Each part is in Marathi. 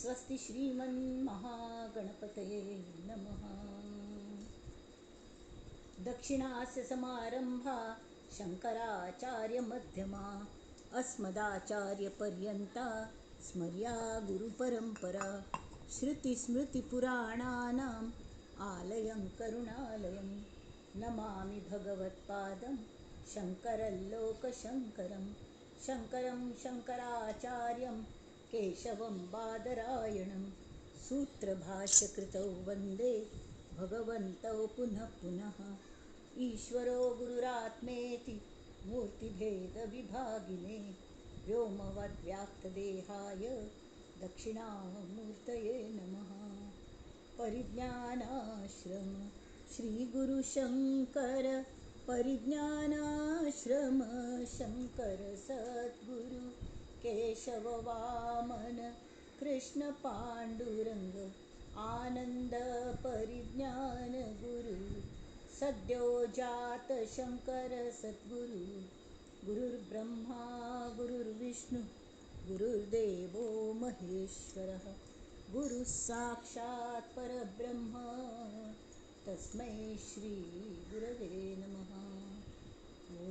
स्वस्ति श्रीमन्महागणपतये नमः। दक्षिणास्य समारंभा शंकराचार्यमध्यमा अस्मदाचार्यपर्यन्ता स्मर्या गुरुपरंपरा। श्रुतिस्मृतिपुराणानाम् आलयं करुणालयं नमामि भगवत्पादं शङ्करल्लोकशङ्करं। शङ्करं शङ्कराचार्यं केशवं बादरायणं सूत्रभाष्यकृतौ वन्दे भगवन्तौ पुनः पुनः। ईश्वरो गुरुरात्मेति मूर्तिभेदविभागिने व्योमवद्व्याप्तदेहाय दक्षिणामूर्तये नमः। परिज्ञानाश्रम श्रीगुरुशङ्कर परिज्ञानाश्रम शङ्कर सद्गुरु केशव वामन कृष्ण पाण्डुरङ्ग आनंद परिज्ञान गुरु सद्यो जात शंकर सद्गुरु। गुरुर्ब्रह्मा गुरुर्विष्णु गुरुर्देवो महेश्वरः गुरुः साक्षात् परब्रह्म तस्मै श्री गुरवे नमः। ॐ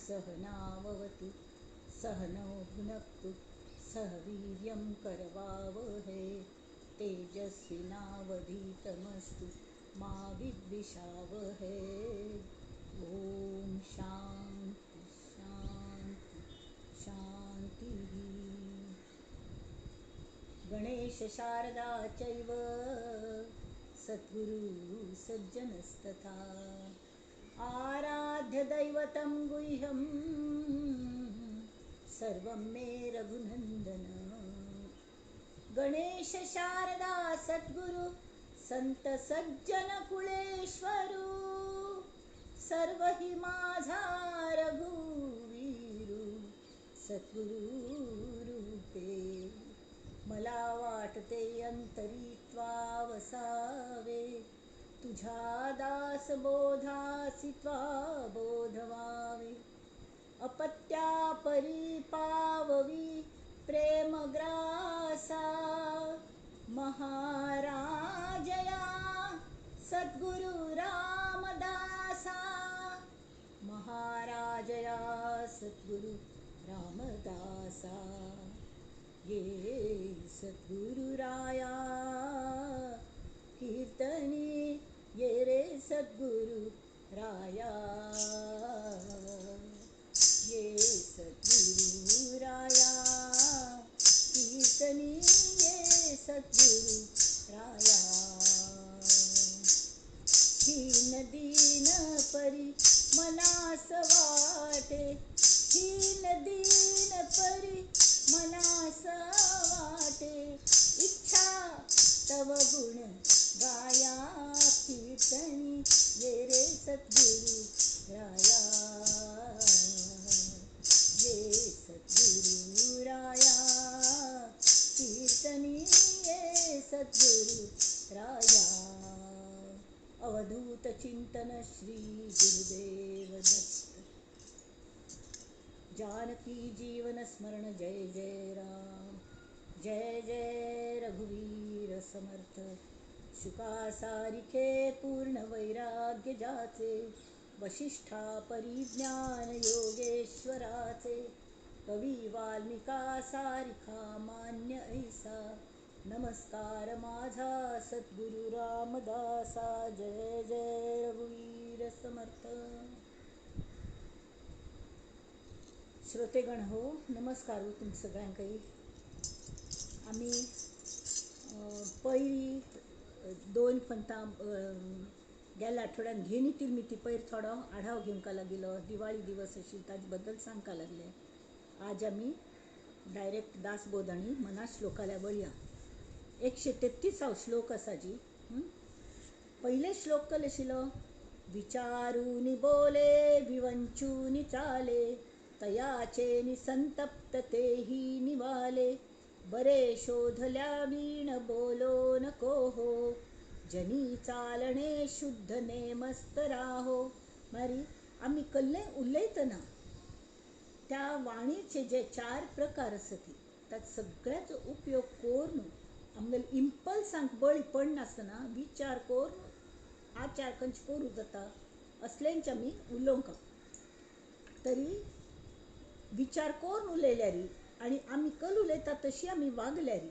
सहनाववतु सहनौ भुनक्तु सह वीर्यं करवावहै तेजस्विनावधीतमस्तु मा विद्विषावहै। ॐ शान्ति शान्ति शान्तिः। गणेश शारदा चैव सद्गुरु सज्जनस्तथा आराध्य दैवतं गुह्यं सर्वं मे रघुनन्दन। गणेश शारदा सद्गुरु संत सज्जन कुळेश्वरू सर्व हि माझा रघुवीरू सद्गुरु रूपे। मला वाटते अंतरी त्वावसावे तुझ्या दास बोधासी त्वा बोधवावे। अपत्या परिपाववी प्रेमग्रासा महाराजया सद्गुरु रामदासा। महाराजया सद्गुरु रामदासा। ये सद्गुरु राया कीर्तनी ये रे सद्गुरु राया। ये सद्गुरु राया कीर्तनी ये सद्गुरु राया। हीन दीन परी मनास वाटे हीन दीन परी मनास वाटे इच्छा तव गुण गाया कीर्तनी ये रे सद्गुरु राया। ये सद्गुरु राया कीर्तनी ये सद्गुरु राया। अवधूत चिंतन श्री गुरुदेव दत्त। जानकी जीवन स्मरण जय जय राम जय जय रघुवीर समर्थ। शुका सारिखे पूर्ण वैराग्य जाचे वशिष्ठा परिज्ञान योगेश्वराचे। कवी वाल्मिका सारिखा मान्य ऐसा नमस्कार माझा सद्गुरु रामदासा। जय जय रघुवीर समर्थ। श्रोतेगण हो, नमस्कार हो तुम सगळ्यांकाई। आम्ही पैरी दोन फंता गेल्या आठवड्यात घेऊन येतील मी ती पैर थोडं आढाव घेऊनका लागलो। दिवाळी दिवस अशी ताजबद्दल सांगका लागले। आज आम्ही डायरेक्ट दासबोधणी मना श्लोकाला वळया। 133 श्लोक असाजी। पहिले श्लोक कल शिलो विचारूनी बोले विवंचूनी चाले तयाचे निसंतप्त तेही निवाले। बरे शोधल्या वीण बोलो नको हो जनी चालणे शुद्ध नेमस्त राहो। मारी आम्ही कल्ले उल्लेतना त्या वाणीचे जे 4 प्रकार असती त्यात सगळ्याच उपयोग करून आमगेल इम्पल्सांक बळी पडनासतना विचार करून आचार खंयचे करूं जाता असल्यांचे आमी उलोवंक तरी विचार करून उलयल्यारी आनी आमी कल उलयता तशी आमी वागल्यारी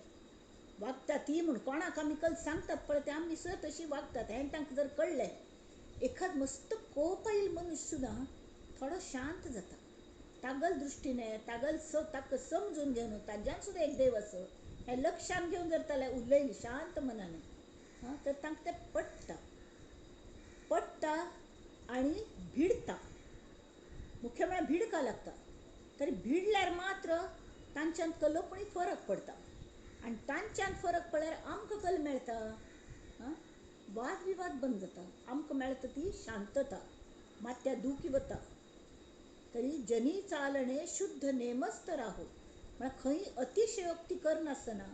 वागता ती म्हूण कोणाक आमी कल सांगतात पळय ते आमी सुद्दां तशी वागतात हें तांकां जर कळ्ळें एखाद मस्त कोप येईल मनुष्य सुद्दां थोडो शांत जाता तागल दृश्टीने ताका समजून घेवन ताज्यान सुद्दां एक देव आसा हें लक्षान घेवन जर ताल्यार उलयली शांत मनाने तर तांकां तें पडटा आनी भिडता मुख्य म्हळ्यार भिडका लागता तरी भिडल्यार मात्र तांच्यान कलोपणी फरक पडटा आनी तांच्यान फरक पडल्यार आमकां कल मेळटा वाद विवाद बंद जाता आमकां मेळटा ती शांतता मात्या दुखी वता तरी जनी चालणे शुद्ध नेमस्त राहो म्हळ्यार खंय अतिशयोक्ती करनासतना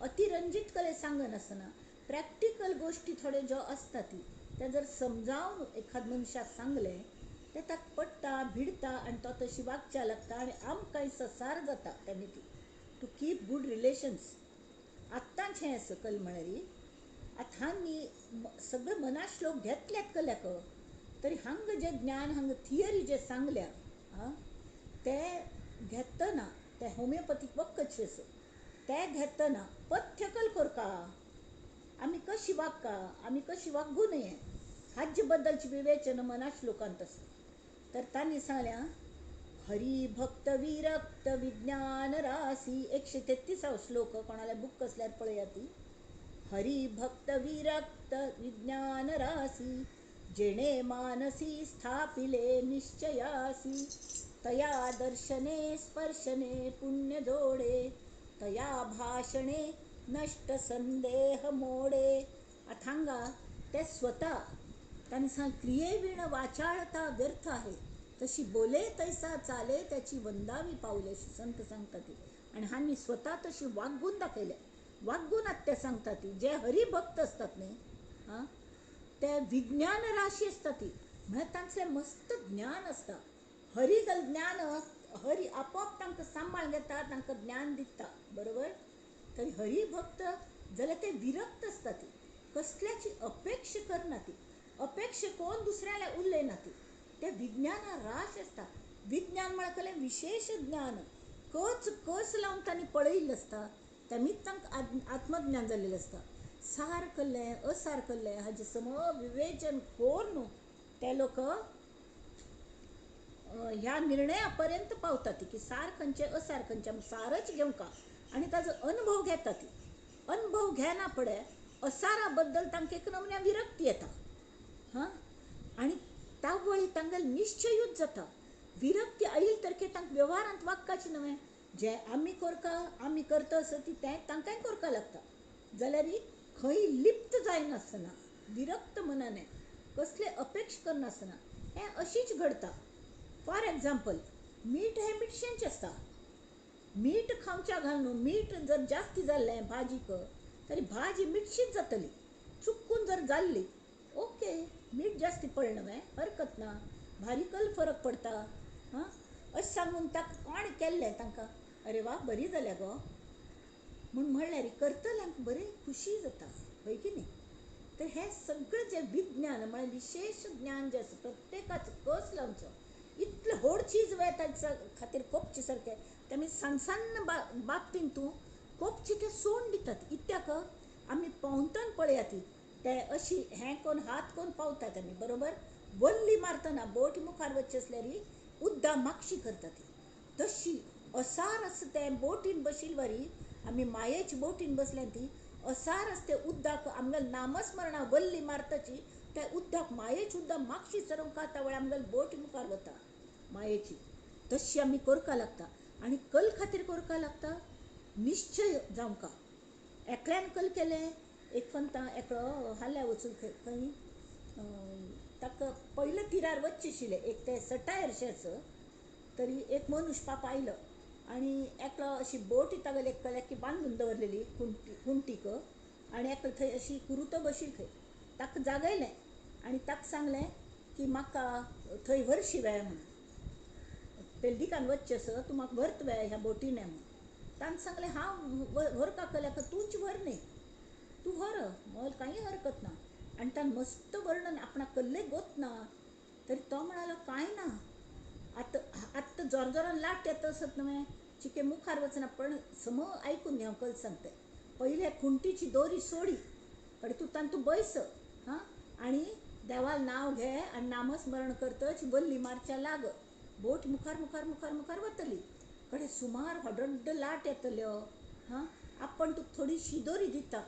अतिरंजीत कले सांगनासतना प्रॅक्टिकल गोष्टी थोड्यो ज्यो आसता ती ते जर समजावन एखाद मनशाक सांगलें ते ताका पडटा भिडता आनी तो तशी वागच्या लागता आनी आमकांय ससार जाता तेणी ती टू कीप गूड रिलेशन्स आत्तांच हें आसा कल म्हळ्यार आतां हांगी सगळे मनाश्लोक घेतल्यात कल्याक तरी हांगा जे ज्ञान हांगा थियरी जे सांगल्या ते घेतना ते होमिओपॅथीक वखदशे आसा ते घेतना पथ्यकल करका आमी कशी वागका आमी कशी वागू नये हाजे बद्दलची विवेचना मनाश्लोकांत आसा तर तांणी सांगल्या हरी भक्त विरक्त विज्ञान रासी 133 श्लोक कोणाला बुक असल्यार पळया ती हरी भक्त विरक्त विज्ञान रासी जेणे मानसी स्थापिले निश्चयासी तया दर्शने स्पर्शने पुण्य जोडे तया भाषणे नष्ट संदेह मोडे अथांगा ते स्वतः त्यांनी सांग क्रियेविण वाचाळता व्यर्थ आहे तशी बोले तैसा चाले त्याची वंदावी पावले संत सांगतात आणि हांनी स्वतः तशी वागून दाखयले वागून ते सांगतात ती जे हरिभक्त असतात न्ही ते विज्ञान राशी असतात ती म्हणजे तांचें मस्त ज्ञान असता हरिगल ज्ञान हरी आपोआप तांकां सांबाळ घेता तांकां ज्ञान दिता बरोबर तरी हरिभक्त जाल्यार ते विरक्त असता ती कसल्याची अपेक्षा करना ती अपेक्षा कोण दुसऱ्याला उरलेना ती ते विज्ञाना राश असता विज्ञान म्हळ्यार विशेष ज्ञान कस लावन तांणी पळयिल्लें आसता तेमीच तांकां आत्मज्ञान जाल्लेलें आसता सार केल्लें असार केल्लें हाजें सम विवेचन करून ते लोक ह्या निर्णया पर्यंत पावता ती की सार खंयचें असार खंयचें सारच घेवंका आनी ताजो अनुभव घेता ती अनुभव घेना पळय असारा बद्दल तांकां एक नमुन्या विरक्ती येता आनी तावळी तांगेल निश्चयूच जाता विरक्ती आयिल तरके तांकां व्यवहारांत वागपाचें न्हय जे आमी करता आसा ती तें तांकांय करपा लागता जाल्यार खंय लिप्त जायनासतना विरक्त मनाने कसले अपेक्षा करनासतना हें अशीच घडता फॉर एग्जाम्पल मीठ हें मिठशेंच आसता मीठ खावच्या घालून मीठ जर जास्ती जाल्लें भाजीक तरी भाजी मिठशीच जातली चुकून जर जाल्ली ओके मीठ जास्ती पडलें न्हय हरकत ना भारीकल फरक पडटा अशें सांगून ताका कोण केल्लें तांकां अरे वा बरी जाल्या गो म्हूण म्हणल्यार करतल्यांक बरी खुशी जाता हय की न्ही तर हें सगळें जें विज्ञान म्हळ्यार विशेष ज्ञान जें आसा प्रत्येकाचो कस लावचो इतलें व्हड चीज वें ताच्या खातीर कोपचे सारकें तेमी सान्न बाबतीन तूं कोपचे ते सोडून दितात इत्याक आमी पावतन पळया ती ते अशी हें कोन्न हात कोन्न पावतात आमी बरोबर वल्ली मारतना बोट मुखार वच्चे आसल्यार उद्दां मागशी करता ती तशी असार आसा तें बोटीन बशिल्ली वरी आमी मायेची बोटीन बसल्या ती असार आसा तें उद्दाक आमगेल नामस्मरणा वल्ली मारताची ते उद्दाक मायेची उद्दां मागशी सरूंक खाता वळ्यार आमगेल बोट मुखार वता मायेची तशी आमी करपा लागता आनी कल खातीर करपा लागता निश्चय जावंका एकल्यान कल केलें एक फंता एकलो हाल्या वचून खंय ताका पयले तिरार वच्चें आशिल्लें एक ते सटायरशें आसा तरी एक मनुश्य पाप आयलो आनी एकलो अशी बोट तागेल एक कल्याकी बांदून दवरलेली कुंटीक आनी एकलो थंय अशी कुरुतो बशिल्ली खंय ताका जागयलें आनी ताका सांगलें की म्हाका थंय व्हरशी वेळ म्हणून पेल्डिकान वच्चें आसा तूं म्हाका व्हरत वेळ ह्या बोटीन म्हणून तांकां सांगलें हांव व्हरपाक कल्याक तूंच व्हर न्ही तू व्हर मोल काही हरकत ना. आणि त्या मस्त वर्णन आपणा कल्ले गोत ना. तरी तो म्हणाला काय ना आता आत्ता जोरजोरान लाट येत असत नव्हे चिके मुखार वचना पण सम ऐकून घ्या कल सांगते. पहिले खुंटीची दोरी सोडी कडे तू तान तू बैस हां आणि देवाल नाव घे आणि नामस्मरण करतच वल्ली मारच्या लाग. बोट मुखार मुखार मुखार मुखार वतली कडे सुमार हडड्ड लाट येतल्यो. हां आपण तू थोडीशी दोरी दिता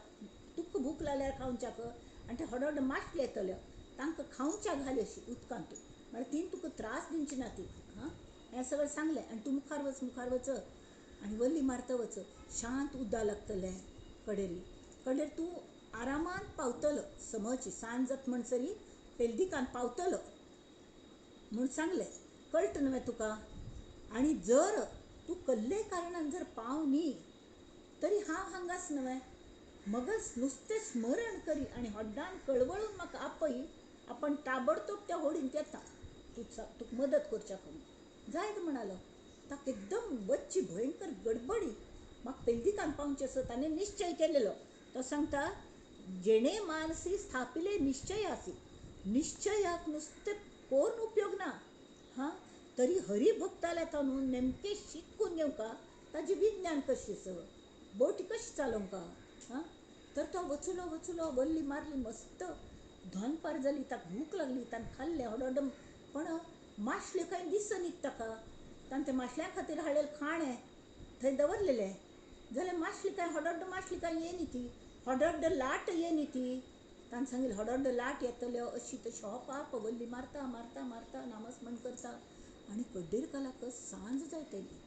तुक भूक लागल्यार खावच्याक आणि ते हडड माशले येतल्यो तांकां खावच्या घाल अशी उदकांत म्हणजे तीन तुका त्रास दिवची ना ती. हां हें सगळं सांगलें आणि तू मुखार वच आणि वल्ली मारता वच शांत उद्दा लागतलें कडेरी कडेर तू आरामान पावतलो समची सांज जात म्हणसरी पेलदिकान पावतलो म्हूण सांगलें. कळट न्हय तुका. आणि जर तू कल्ले कारणान जर पावनी तरी हांव हांगाच न्हय मगच नुसतें स्मरण करी आणि हड्डान कळवळून म्हाका आपय आपण ताबडतोब त्या होडींत येता तुका मदत करच्या म्हणून जायत म्हणालो. ताका एकदम बच्ची भयंकर गडबडी म्हाका पेलदिकान पावचें आसा ताणें निश्चय केलेलो. तो सांगता जेणे मानसी स्थापिले निश्चयासी निश्चयाक नुसते कोण उपयोग ना. हां तरी हरिभक्ताला ताणू नेमके शिकून घेवका ताजी विज्ञान कशी सवय बोटी कशी चालोवंका. हां तर तो वचुलो वल्ली मारली मस्त धनपार जाली ताका भूक लागली ताणें खाल्लें हडड पण माशले कांय दिसनीत ताका. ताणें ते माशल्यां खातीर हाडलेलें खाणें थंय दवरलेलें जाल्यार माशली कांय हडड माशली कांय येनी ती हडड लाट येनी ती. ताणें सांगिल्लें हडड लाट येतल्यो अशी तशी हो पाप वल्ली मारता मारता मारता नामस्मरण करता आणि कड्डेर कालाक सांज जायतली.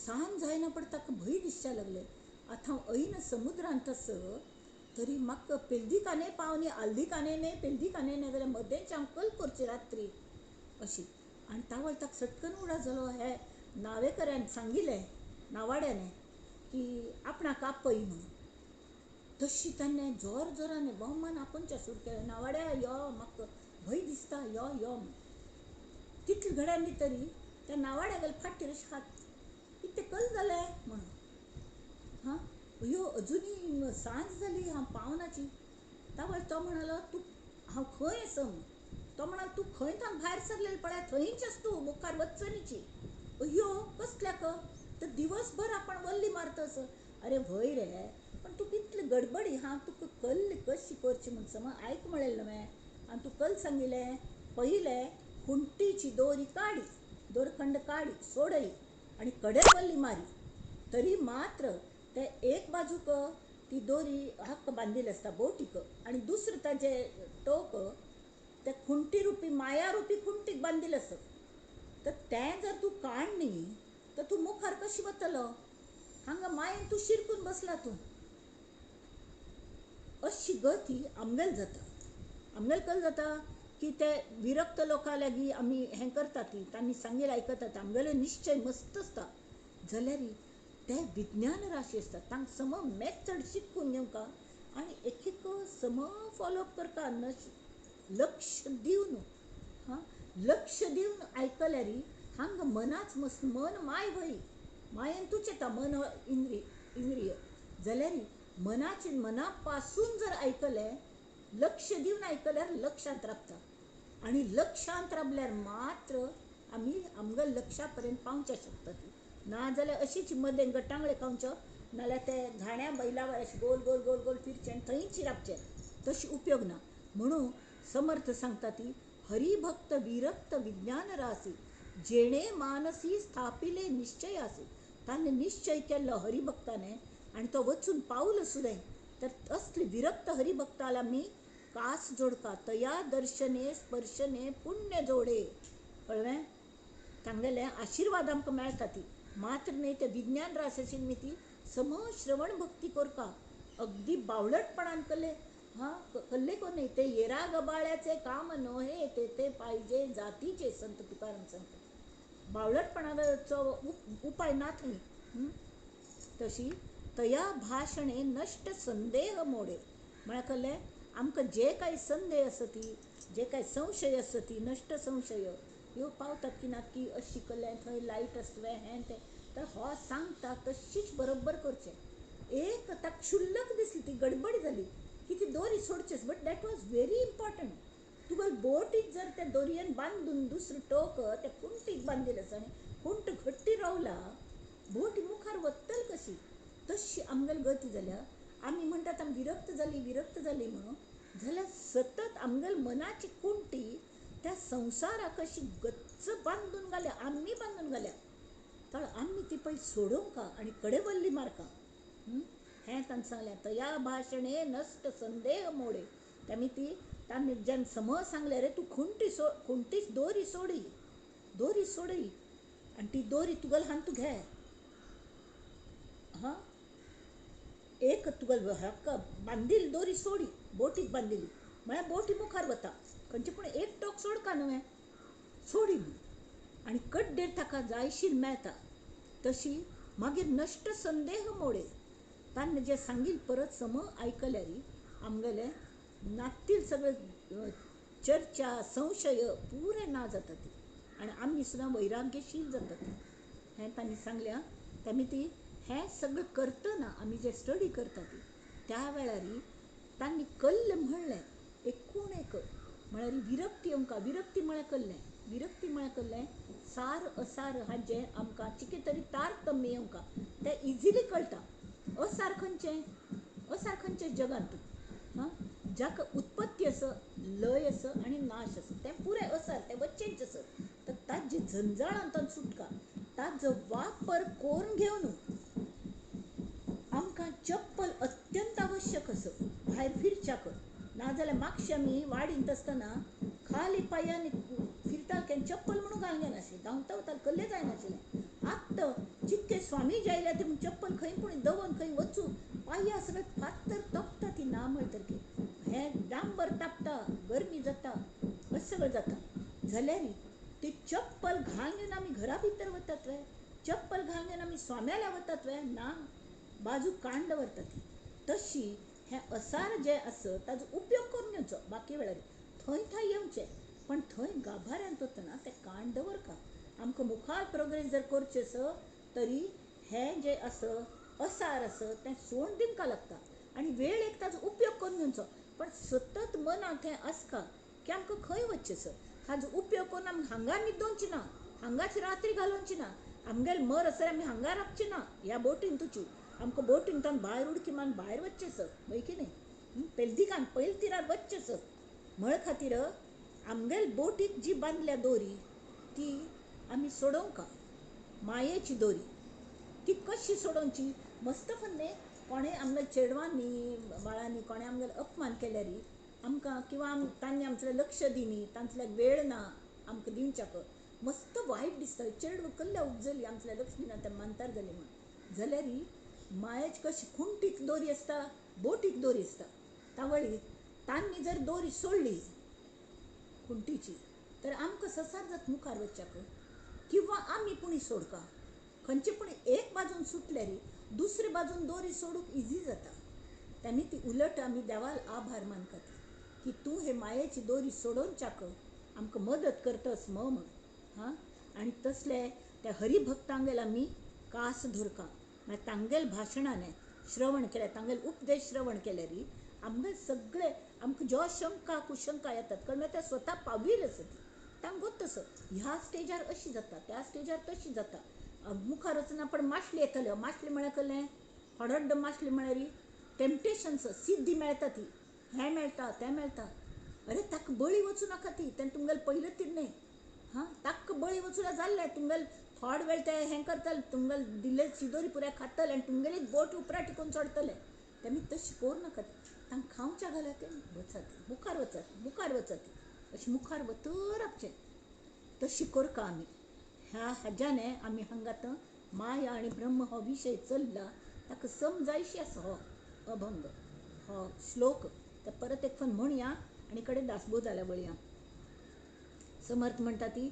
सांज जायना पण ताका भंय दिसच्या लागलें आतां हांव ऐन समुद्रांत आस तरी म्हाका पेलदिकाने पावनी आल्दिकाने न्हय पेलदिकाने न्हय जाल्यार मदेंच हांव कल करची रात्री अशी. आणि तावळ ताका सटकन उडा जालो. हे नावेकऱ्यान सांगिल्लें नावाड्याने की आपणाक आपय म्हणून. तशी ताणें जोर जोरान भोवमान आपोवचें सुरू केलें नावाड्या यो म्हाका भंय दिसता यो यो म्हूण. तितले घड्यांनी तरी त्या नावाड्या गेले फाटीर अशें हात कितें कल जालें म्हणून. हां अयो अजुनी सांज जाली हांव पावनाची. तावळ तो म्हणालो तू हांव खंय आसा म्हूण. तो म्हणालो तू खंय थांग भायर सरलेलें पळय थंयच तू मुखार वचनीची. अयो कसल्याक तर दिवसभर आपण वल्ली मारतस. अरे व्हय रे पण तू कितली गडबडी हांव तुका कल्ली कशी करची म्हूण सम आयक म्हणलें न्हय. आनी तू कल सांगिल्लें पयलें खुंटीची दोरी काडी दोरखंड काडी सोडली आणि कडेर वल्ली मारी तरी मात्र ते एक बाजूक ती दोरी हक्क बांदिल्ली आसता बोटीक आणि दुसरें ताजे टोक ते खुंटी रुपी माया रुपी खुंटीक बांदिल्लें आसत. तर तें जर तू काडनी तर तू मुखार कशी वतलो. हांगा मायेन तू शिरकून बसला तू. अशी गती आमगेल जाता. आमगेल कल जाता की ते विरक्त लोकां लागीं आमी हें करता ती तांणी सांगिल्लें आयकतात आमगेलो निश्चय मस्त आसता जाल्यार ते विज्ञान राशी आसता तांकां सम मेथड शिकून घेवका आणि एक एक सम फॉलोअप करता लक्ष दिवन. हां लक्ष दिवन आयकल्यार हांगा मनाच मस्त मन माय भई मायेन तूच येता मन इंद्रिय जाल्यार मनाचे मना पासून जर ऐकलें लक्ष दिवन ऐकल्यार लक्षांत राबता आणि लक्षांत राबल्यार मात्र आमी आमच्या लक्षा पर्यंत पावचे शकता ती. ना जाल्यार अशीच मदें गटांगळे खावच्यो नाल्यार ते घाण्या बैला अशें गोल गोल गोल गोल फिरचें आनी थंयच राबचें तशी उपयोग ना. म्हणून समर्थ सांगता ती हरिभक्त विरक्त विज्ञान रासी जेणे मानसी स्थापिले निश्चयासी. ताणें निश्चय केल्लो हरिभक्ताने आणि तो वचून पावलो सुद्दां तर असले विरक्त हरिभक्ताला मी कास जोडका तया दर्शने स्पर्शने पुण्य जोडे. कळ्ळें तांगेलें आशिर्वाद आमकां मेळटा ती मात्र न्हय ते विज्ञान रासाची न्ही ती सम श्रवण भक्ती करता अगदी बावळटपणान कल्ले. हां कल्ले कोण नाही ते येरा गबाळ्याचे काम नव्हे ते पाहिजे जातीचे संत तुकाराम सांगता. बावळटपणाचो उपाय ना थंय. तशी तया भाषणे नष्ट संदेह मोडे म्हळ्यार कल्लें आमकां जे कांय संदेह आसती जे कांय संशय आसती नष्ट संशय ह्यो पावतात की ना की अशी कल्लें थंय लायट आसतलें हें तें तर हो सांगता तशीच बरोबर करचें. एक ताका क्षुल्लक दिसली, ती गडबड जाली की ती दोरी सोडचेच. But that was very important. तुगेल बोटीक जर त्या दोरयेन बांदून दुसरं टोक त्या कुंटीक बांदिलें आनी कुंट घट्टी रावला, बोट मुखार वत्तल कशी. तशी आमगेल गती जाल्या. आमी म्हणटात आमी विरक्त जाली म्हणून. जाल्यार सतत आमगेल मनाची कुंटी त्या संवसाराक अशी गच्च बांदून घाल्या, आमी बांदून घाल्या. तर आमी ती पळय सोडूंक आनी कडेवल्ली मारका. हें ताणें सांगलें. तया भाशणे नष्ट संदेह मोडे. तांणी जेन्ना समज सांगलें, रे तूं खुंटी दोरी सोडी आनी ती दोरी तुगेल हात तूं घे. हां, एक तुगेल हाका बांदिल्ली दोरी सोडी, बोटीक बांदिल्ली म्हळ्यार बोटी मुखार वता. खंयचे पूण एक टोक सोडका न्हय, सोडी म्हूण. आनी कड्डेर ताका जायशीर मेळटा. तशी मागीर नष्ट संदेह मोडे. ताणें जें सांगिल्लें परत सम आयकल्यार आमगेलें नातील सगळें चर्चा संशय पुरे ना जाता ती. आनी आमी सुद्दां वैराग्यशील जाता ती. हें तांणी सांगल्या. ती हें सगळें करतना आमी जे स्टडी करता ती त्या वेळार तांणी कल्लें म्हणलें एकूण एक म्हळ्यार विरक्ती येवंका. विरक्ती म्हळ्यार कल्लें सार असार हाजें आमकां चिके तरी तारतम्य येवंका. तें इजिली कळटा. असार खंयचे जगांत हां, जाका उत्पत्ती आसा, लय आसा आनी नाश आसा, तें पुरे असार, तें वच्चेंच आसा. तर ताजे झंजाळांतल्यान सुटका, ताजो वापर करून घेवन आमकां चप्पल अत्यंत आवश्यक आसा भायर फिरच्याक. नाजाल्यार मागशे आमी वाडींत आसतना खाली पांयांनी फिरताले तेन्ना चप्पल म्हणून घालूंक नाशिल्लें. धांवता वताले कल्ले जायनाशिल्लें. आत्तां जितके स्वामीजी आयल्या ते चप्पल खंय पूण दवन खंय वचूं, पांयां सगळें फातर तपता ती ना म्हणटा की. हें डांबर तापता, गरमी जाता, अशें सगळें जाता. जाल्यार ती चप्पल घालून आमी घरा भितर वतात वे, चप्पल घालून आमी स्वाम्याल्या वतात वे, ना, बाजू काण दवरता ती. तशी हें असार जें आसा ताजो उपयोग करून घेवचो. बाकी वेळार थंय येवचें, पण थंय गाभाऱ्यांत वतना तें काण दवरका. आमकां मुखार प्रोग्रेस जर करचें आसा तरी हें जें आसा असार आसा तें सोडून दिवंक लागता. आनी वेळ एक ताजो उपयोग करून घेवचो. पण सतत मनांत हें आसका की आमकां खंय वचचें आसा. हाजो उपयोग करून आमी हांगा न्हिदोवची ना, हांगाच रात्री घालोवची ना, आमगेल मर आसा आमी हांगा रावची ना ह्या बोटीन तुजी. आमकां बोटींतल्यान भायर उडकी मारून भायर वच्चें आसा, वय की न्ही. पयले तिरार वच्चें आसा. म्हळ खातीर आमगेल बोटीक जी बांदल्या दोरी ती आमी सोडोवंका. मायेची दोरी ती कशी सोडोवची. मस्त फन्ने कोणें आमगे चेडवांनी बाळांनी कोणें आमगेलो अपमान केल्यार आमकां किंवा तांणी आमचें लक्ष दिनी, तांचो वेळ ना आमकां दिवच्याक, मस्त वायट दिसता. चेडवां कसल्या उपजली आमचें लक्ष दिना तें मानतार जाली म्हण. जाल्यार मायेची कशी खुंटीक दोरी आसता, बोटीक दोरी आसता. तावळी तांणी जर दोरी सोडली खुंटीची तर आमकां ससार जाता मुखार वचच्याक. किंवा आमी पुणी सोडका. खंयचे पूण एक बाजून सुटल्यार दुसरे बाजून दोरी सोडूंक इजी जाता. त्यांनी ती उलट आमी देवाल आभार मानतात की तूं हे मायेची दोरी सोडोवच्याक आमकां मदत करतस म्हणून. हां, आनी तसले त्या हरिभक्तांगेल आमी कास धरका. मागीर तांगेल भाशणाने श्रवण केलें, तांगेल उपदेश श्रवण केल्यार आमगे सगळे आमकां ज्यो शंका कुशंका येतात कारण ते स्वता पावील आसा ती. तांकां गोत आसा ह्या स्टेजार अशी जाता, त्या स्टेजार तशी जाता. मुखार वचना पण माशली येतल्यो. माशली म्हळ्यार कसलें, हडड्ड माशली म्हळ्यार टेम्पटेशन्स, सिद्धी मेळटा ती, हें मेळटा तें मेळटा. अरे ताका बळी वचूं नाका ती, तें तुमगेल पयलें तिडणें. हां, ताका बळी वचून जाल्लें. तुमगेल थोडे वेळ ते हें करतले, तुमगेल दिल्ले शिदोरी पुऱ्या खातले आनी तुमगेली बोट उपरा टिकून चडतले. तेमी तशी करूं नाका. तांकां खावच्या घाला ते वचात, मुखार वचात अशें मुखार वत रावचें. तशी करका आमी. हाज्याने आमी हांगा माया आनी ब्रह्म हो विशय चल्ला ताका समजायशी आसा हो अभंग, हो श्लोक. ते परत एक फावट म्हणया आनी कडेन दासबोध जाल्या वळया. समर्थ म्हणटा ती,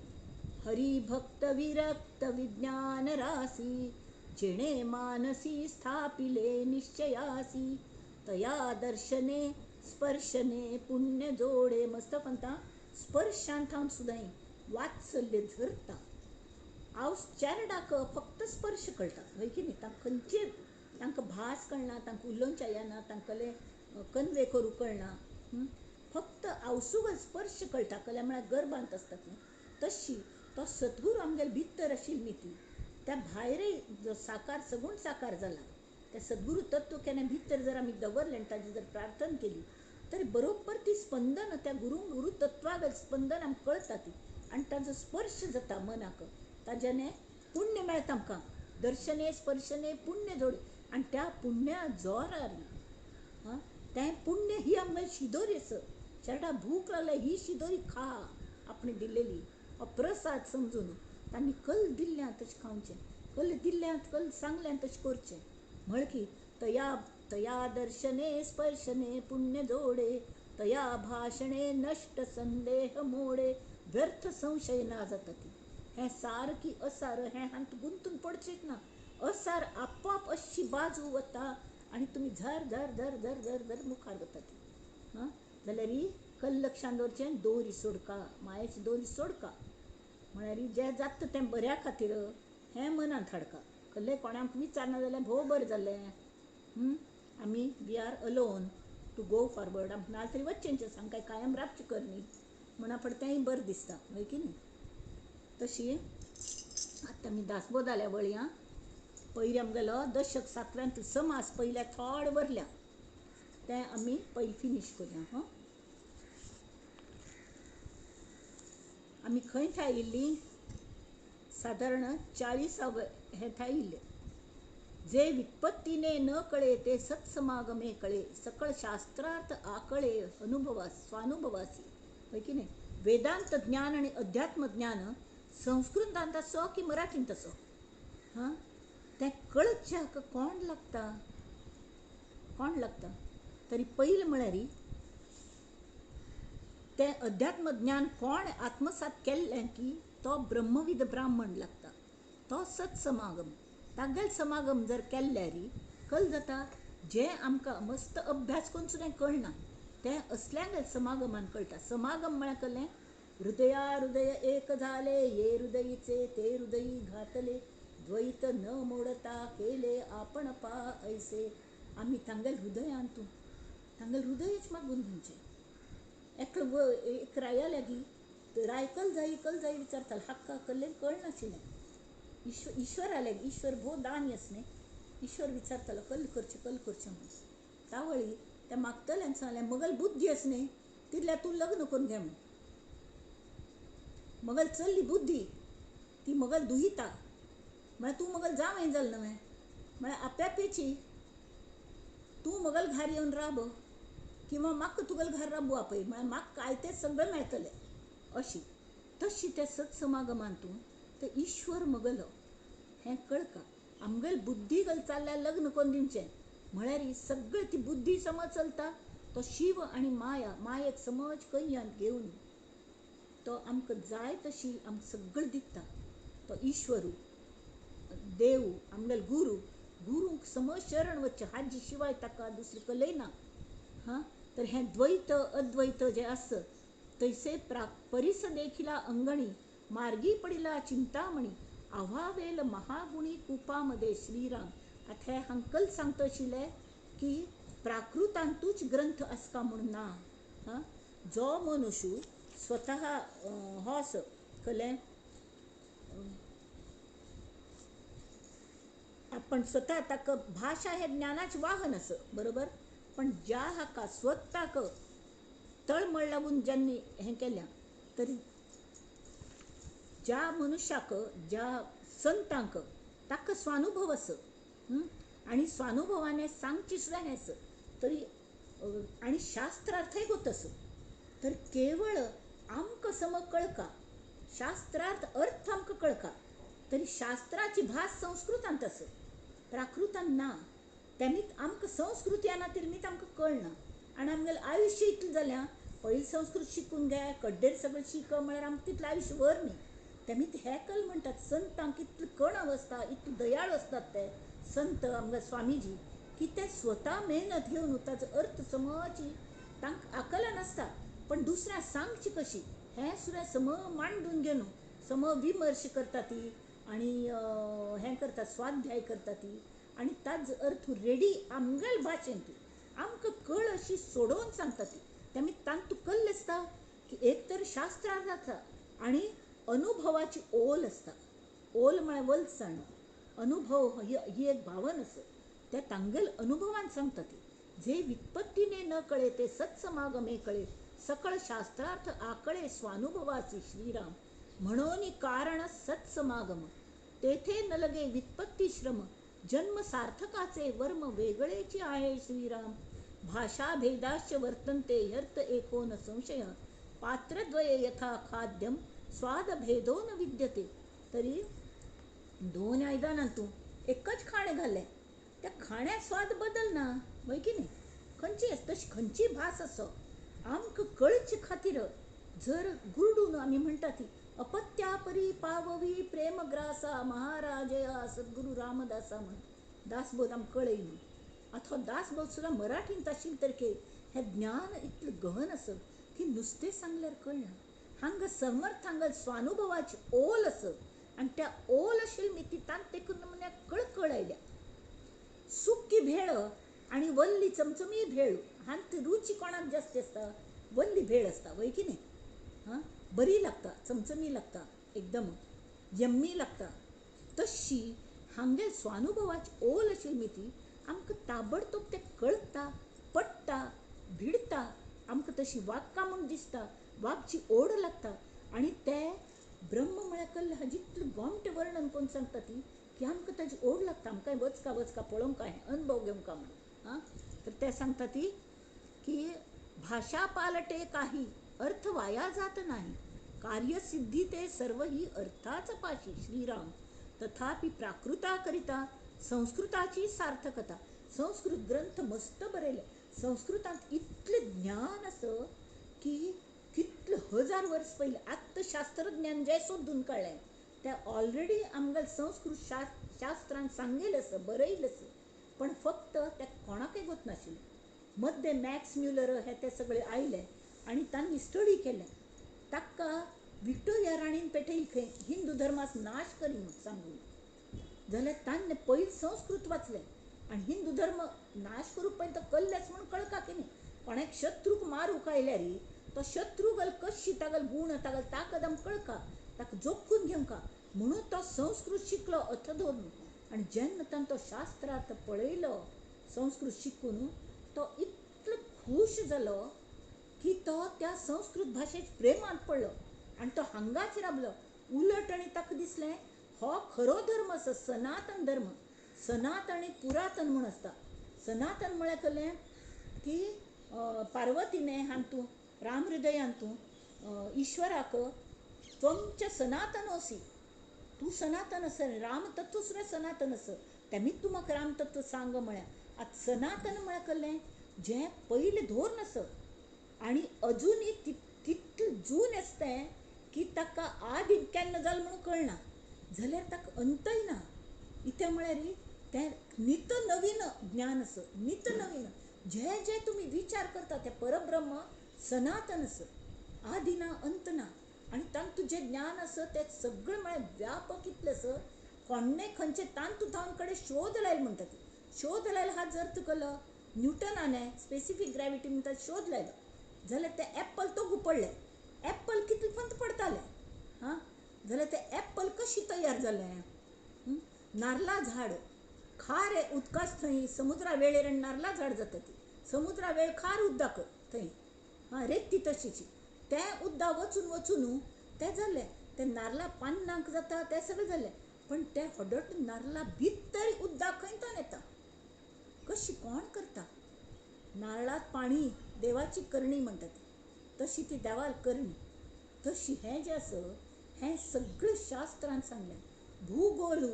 हरिभक्त विरक्त विज्ञान रासी, जिणे मानसी स्थापिले निश्चयासी, तया दर्शने स्पर्शने पुण्य जोडे. मस्त म्हणटा स्पर्शांत हांव सुद्दां वात्सल्य धरता. हांव चेरडाक फक्त स्पर्श कळटा, वय की न्ही. ताका खंयचे तांकां भास कळना, तांकां उलोवच्या येना, तांकां कन्वे करूं कळना. फक्त आवसूग स्पर्श कळटा. कल्या म्हळ्यार गर्भांत आसतात न्ही तशी तो सद्गुरू आमगेले भितर आशिल्ली ती त्या भायरय जो साकार सगूण साकार जाला त्या सद्गुरू तत्व केन्ना भितर जर आमी दवरलें आनी ताजी जर प्रार्थना केली तर बरोबर ती स्पंदन त्या गुरू तत्वाक स्पंदन आमकां कळटा ती आनी ताजो स्पर्श जाता मनाक. ताजेने पुण्य मेळटा आमकां. दर्शने स्पर्शने पुण्य जोडे आनी त्या पुण्या जोरार तें पुण्य ही आमगेली शिदोरी आसा. शेरडा भूक लागल्या ही शिदोरी खा आपणें दिल्लेली हो प्रसाद समजून तांणी कल दिल्ल्यां तशें खावचें, कल दिल्ल्यां कल सांगल्यां तशें करचें. म्हळ की तया तया दर्शने स्पर्शने पुण्य जोडे तया भाषणे नष्ट संदेह मोडे व्यर्थ संशय ना जाता ती. हें सार की असार हें हांत गुंतून पडचेंच ना. असार आपोआप अशी बाजू वता आनी तुमी झर झर झर झर झर झर मुखार वता ती. जाल्यार ही कल लक्षांत दवरचें. दोरी सोडका, मायेची दोरी सोडका. म्हळ्यार जें जाता तें बऱ्या खातीर हें मनांत हाडका. कल्ले कोणें आमकां विचारना जाल्यार भोव बरें जालें. आमी we are alone to go forward. आमकां नाजाल्यार तरी वच्चेंचें आसा, आमकां कायम रावचें कर न्ही म्हणा पड तेंय बरें दिसता हय की न्ही. तशी आतां आमी दासबोदाल्या वळया. पयलीं आमगेलो दशक 7व्यांत समास पयल्या थोडे वरल्या तें आमी पयलीं फिनीश करुया. आमी खंय थायिल्लीं सादारण 40 हें थायिल्लें. जे वित्पत्तीने न कळे ते सत्समागमे कळे सकळ शास्त्रार्थ आकळे स्वानुभवासी होय की नाही. वेदांत ज्ञान आणि अध्यात्म ज्ञान संस्कृतांत असो की मराठींत असो तें कळच्याक कोण लागता तरी पयलें म्हळ्यार तें अध्यात्म ज्ञान कोण आत्मसात केल्लें की तो ब्रह्मविद ब्राह्मण लागता. तो सत्समागम तागेल समागम जर केल्ल्यार कल जाता. जें आमकां मस्त अभ्यास करून सुद्दां कळना तें असल्यांगेल समागमान कळटा. समागम म्हळ्यार कळ्ळें हृदया हृदय एक झाले ये हृदयीचे ते हृदयी घातले द्वैत न मोडता केले आपण पा ऐसे. आमी तांगेल हृदयांतून तांगेल हृदयच मागून घेवचें. एक राया लागीं राय कल जाई विचारतालो हक्का कल्लें कळनाशिल्लें. ईश्वर आले ईश्वर भोव दानी आसा न्ही. ईश्वर विचारतालो कल करचें म्हणून. तावळी त्या मागतल्यान सांगलें मगल बुद्धी आसा न्ही तितल्या तूं लग्न करून घे म्हणून. मगल चल्ली बुद्धी ती मगल दुहिता म्हळ्यार तूं मगल जावं जालें न्हय म्हळ्यार आप्यापेची तूं मगल घार येवन राब किंवा म्हाका तुगेल घार राबवा पळय म्हळ्यार म्हाका आयतें सगळें मेळटलें अशी. तशी त्या सत्समागमांतून ते ईश्वर मगलो हें कळका. आमगेल बुद्धी गल चालल्यार लग्न करून दिवचें म्हळ्यार ही सगळी ती बुद्धी समज चलता तो शिव आनी मायेक समज कैयांत घेवन तो आमकां जाय तशी आमकां सगळें दिता. तो ईश्वरू देव आमगेल गुरूक समज शरण वचचें हाजे शिवाय ताका दुसरी कलय ना. तर हें द्वैत अद्वैत जे आसा तैसे परिस देखिला अंगणी मार्गी पडिला चिंतामणी आव्हावेल महागुणी कुपामध्ये श्रीराम. आता हे हंकल सांगता आशिल्लें की प्राकृतांतूच ग्रंथ आसका म्हणून ना. जो मनुष्य स्वतः हो आसा कळ्ळें आपण स्वतः ताका भाषा हे ज्ञानाचें वाहन आसा बरोबर. पण ज्या हाका स्वताक तळमळ लावून ज्यांनी हें केल्या तरी ज्या मनशाक ज्या संतांक ताका स्वानुभव आसा आनी स्वानुभवाने सांगची सुद्दां हें आसा तरी आनी शास्त्रार्थय गोत आसा तर केवळ आमकां सम कळका शास्त्रार्थ अर्थ आमकां कळका तरी शास्त्राची भास संस्कृतांत आसा प्राकृतांत ना. तेमीत आमकां संस्कृती येना तेमीत आमकां कळना आनी आमगेलें आयुश्य इतलें जाल्यार पयलीं संस्कृत शिकून घे कड्डेर सगळें शिक म्हळ्यार आमकां तितलें आयुश्य वर न्ही. तेमीत हे कल म्हणटात संतांक इतलें कणव आसता इतले दयाळू आसतात ते संत आमगे स्वामीजी की ते स्वता मेहनत घेवन ताचो अर्थ समज तांकां आकलन नासता पण दुसऱ्यांक सांगची कशी हें सुद्दां सम मांडून घेवन सम विमर्श करता ती आनी हें करता स्वाध्याय करता ती आणि ताच अर्थ रेडी आमगेल भाशेन ती आमकां कळ अशी सोडोवन सांगता ती तेमी तांत तूं कल्ले आसता की एक तर शास्त्रार्थ आसा आणि अनुभवाची ओल असता. ओल म्हळ्यार वलसण अनुभव ही एक भावन असं त्या तांगेल अनुभवान सांगता ती जे वित्पत्तीने न कळे ते सत्समागमे कळे सकळ शास्त्रार्थ आकळे स्वानुभवाची श्रीराम म्हणून कारण सत्समागम तेथे न लगे वित्पत्ती श्रम जन्म सार्थकाचे वर्म वेगळेची आहे श्रीराम भाषा भेदाश्च वर्तन्ते ह्यर्थ एको न संशय पात्रद्वये यथा खाद्यम स्वाद भेदो न विद्यते. तरी दोन आयदनांतून एकच खाणे घाले त्या खाण्यात स्वाद बदल ना वय की नाही खंयची तशी खंयची भास असो आमकां कळचे खातीर जर गुरडून आमी म्हणटा ती अपत्या परी पाववी प्रेमग्रासा महाराजया सद्गुरू रामदासा म्हण दासबोध आमकां कळय न्हू. आता हो दासबोध सुद्दां मराठींत आशिल्ले तरीके हें ज्ञान इतलें गहन आसत की नुस्तें सांगल्यार कळना. हांगा समर्थ हांगा स्वानुभवाची ओल असत आणि त्या ओल आशिल्ली मिती तांत देखून मनाक कळकळ आयल्या. सुकी भेळ आणि वल्ली चमचमी भेळ हांत रुची कोणाक जास्त असता वल्ली भेळ असता वय की नाही. हां बरी लागता चमचमी लागता एकदम यम्मी लागता. तशी हांगे स्वानुभवाची ओल आशिल्ली मिती आमकां ताबडतोब ते कळटा पडटा भिडता आमकां तशी वागता म्हूण दिसता वागची ओढ लागता आणि ते ब्रह्म म्हळ्यार कल्ले हाजी इतलें गोमटें वर्णन करून सांगता ती की आमकां ताजी ओढ लागता आमकां वचका पळोवंक काय अनुभव घेवंक म्हण. हां तर ते सांगता ती की भाषा पालटे काही अर्थ वाया जात नाही कार्यसिद्धी ते सर्व ही अर्थाच पाशी श्रीराम तथापि प्राकृता करिता संस्कृताची सार्थकता. संस्कृत ग्रंथ मस्त बरयले संस्कृतांत इतलें ज्ञान असं की कितले हजार वर्स पयले आत्ता शास्त्रज्ञान जे सोदून काडलें ते ऑलरेडी आमगेल संस्कृत शास्त्रांत सांगलेलें आसा बरयलें आसा पण फक्त ते कोणाकय गोत नाशिल्लें. मध्य मॅक्स म्युलर हे ते सगळे आयले आणि तांणी स्टडी केलें ताका विक्टोरिया राणीन पेटयली खंय हिंदू धर्मास नाश करी म्हूण सांगून जाल्यार ताणें पयलीं संस्कृत वाचलें आणि हिंदू धर्म नाश करूंक पयलीं तो कल्लेच म्हूण कळका की न्ही. कोणाक शत्रूक मारूंक आयल्यार तो शत्रूगल कशी तागेल गूण तागेल ताकद आमकां कळका ताका जोखून घेवंका म्हणून तो संस्कृत शिकलो अथ धरून आणि जेन्ना ताणें तो शास्त्रार्थ पळयलो संस्कृत शिकून तो इतलो खूश जालो की तो त्या संस्कृत भाशेच्या प्रेमांत पडलो आणि तो हांगाच राबलो. उलट आनी ताका दिसलें हो खरो धर्म आसा सनातन धर्म सनातन आनी पुरातन म्हूण आसता. सनातन म्हळ्यार कळ्ळें की पार्वतीने हांतू राम हृदयांतू ईश्वराक त्वमच्या सनातन असी तूं सनातन आस राम तत्व सुद्दां सनातन आस तेमीच तूं म्हाका राम तत्व सांग म्हळ्यार आतां सनातन म्हळ्यार कळ्ळें जें पयलें धोरण आसत आनी अजुनूय तितलें जून आसतें की ताका आदी केन्ना जालें म्हणून कळना जाल्यार ताका अंतय ना. इतें म्हळ्यार तें नित नवीन ज्ञान आस नित नवीन जे जे तुमी विचार करता तें परब्रह्म सनातन आस आदी ना अंत ना आनी तांतू जें ज्ञान आस तें सगळें म्हळ्यार व्यापक इतलें आस कोण्णे खंयचे तांतू तावन कडेन शोध लायलो म्हणटा ती शोध लायलो हात जर तुका न्यूटनाने स्पेसिफीक ग्रॅविटी म्हणटा शोध लायलो जाल्यार ते एप्पल तो गुपडले एप्पल कितले पंत पडताले. हां जाल्यार ते एप्पल कशी तयार जालें नारळा झाड खार उदकाच थंय समुद्रा वेळेर नारळा झाड जाता ती समुद्रा वेळ खार उदक थंय हां रेत्ती तशीची तें उदक वचून तें जालें तें नारळा पानांक जाता तें सगळें जालें पण तें हडट नारळा भितर उदक खंयच्यान येता कशी कोण करता. नारळात पाणी देवाची करणी म्हणटात तशी ती देवाल करणी तशी हें जें आस हें सगळें शास्त्रांत सांगलें. भूगोल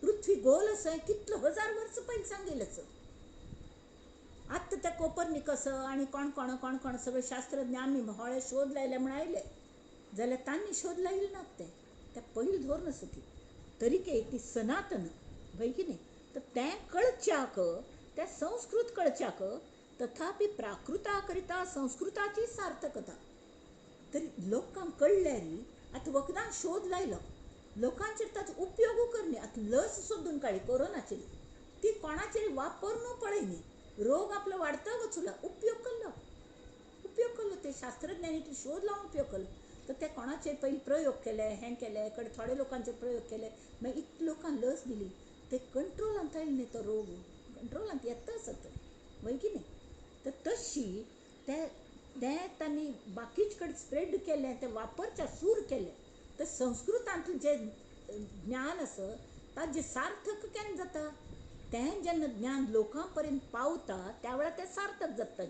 पृथ्वी गोल आसा हें कितलो हजार वर्स पयलीं सांगिल्लें आस. आत्तां ते कोपर्निकस आनी कोण सगळे शास्त्रज्ञ आमी होळे शोध लायले म्हण आयले जाल्यार तांणी शोध लायले नात ते पयलीं धोरण आसा ती तरीके ती सनातन भंय की न्ही. तर तें कळच्याक तें संस्कृत कळच्याक तथापि प्राकृता करिता संस्कृताची सार्थकता. तरी लोकांक कळल्यार आतां वखदां शोध लायलो लोकांचेर ताचो उपयोगू करनी आतां लस सोदून काडी कोरोनाची ती कोणाचेर वापरून पळयली. रोग आपलो वाडता वचूला, उपयोग केलो ते शास्त्रज्ञांनी ते शोध लावन उपयोग केलो. तर ते कोणाचेर पयलीं प्रयोग केले, हें केले, थोडे लोकांचेर प्रयोग केले, मागीर इतल्या लोकांक लस दिली, ते कंट्रोलांत आयले न्ही, तो रोग कंट्रोलांत येता आसत वय की न्ही. तर तशी ते तांणी बाकीचे कडेन स्प्रेड केलें, ते वापरच्या सूर केले. तर संस्कृतांतलें जें ज्ञान आसा ताजें सार्थक केन्ना जाता? तें जेन्ना ज्ञान लोकां पर्यंत पावता त्या वेळार तें सार्थक जाता.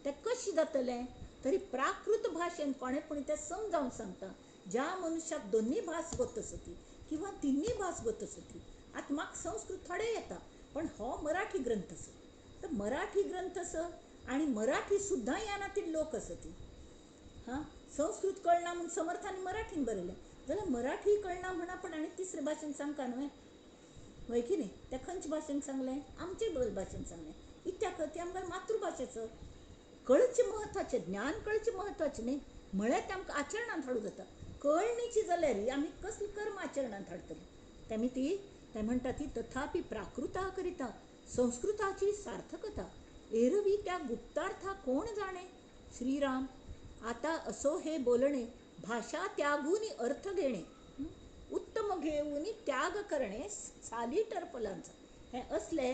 तें कशें जातलें? तरी प्राकृत भाशेन कोणें पूण तें समजावन सांगता. ज्या मनशाक दोनूय भास गोत आसती किंवा तिनूय भास गोत आसती. आतां म्हाका संस्कृत थोडें येता, पण हो मराठी ग्रंथ आसा. तर मराठी ग्रंथ आसा आनी मराठी सुद्दां येना ती लोक आसती. हां, संस्कृत कळना म्हूण समर्थांनी मराठीन बरयलें, जाल्यार मराठी कळना म्हणा पण आनी तिसरे भाशेन सांगता न्हय, वय की न्ही. तें खंयचे भाशेन सांगलें? आमचे भाशेन सांगलें. इत्याक ती आमकां मातृभाशेचो कळचें म्हत्वाचें, ज्ञान कळचें म्हत्वाचें न्ही. म्हळ्यार तें आमकां आचरणांत हाडूं जाता. कळणीची जाल्यार आमी कसलें कर्म आचरणांत हाडटलीं. ते म्हणटा ती तथापि प्राकृता करिता संस्कृताची सार्थकता एरवी त्या गुप्तार्था कोण जाणे. श्रीराम, आता असो हे बोलणे, भाषा त्यागून अर्थ घेणे, उत्तम घेऊन त्याग करणे, साली टरफलांचा. हे असले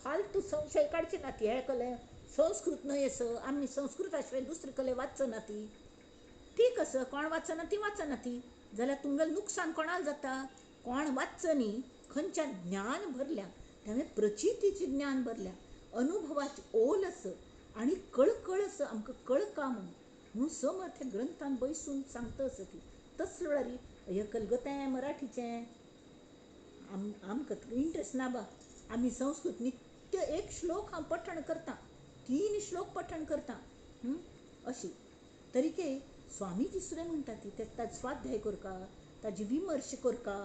फालतू संशय काडचे ना ती. हे कले संस्कृत न्हय असं, आम्ही संस्कृता शिवाय दुसरे कले वाचना ती. ठीक असं, कोण वाचना ती वाचना ती, जाल्यार तुमगेलें नुकसान कोणाला जाता? कोण वाचनी, खंयच्यान ज्ञान भरल्या, त्यामुळे प्रचितीचे ज्ञान भरल्या, अनुभवाची ओल आस आनी कळकळ आस, आमकां कळका म्हणून समर्थ ग्रंथान बैसून सांगता आस ती. तसले वेळार हे कलगतें मराठीचें आमकां इंट्रस्ट ना बा. आमी संस्कृत नित्य एक श्लोक हांव पठण करता, 3 श्लोक पठण करता अशी तरीके. स्वामीजी सुद्दां म्हणटा ती ताजे स्वाध्याय करका, ताजी विमर्श करका,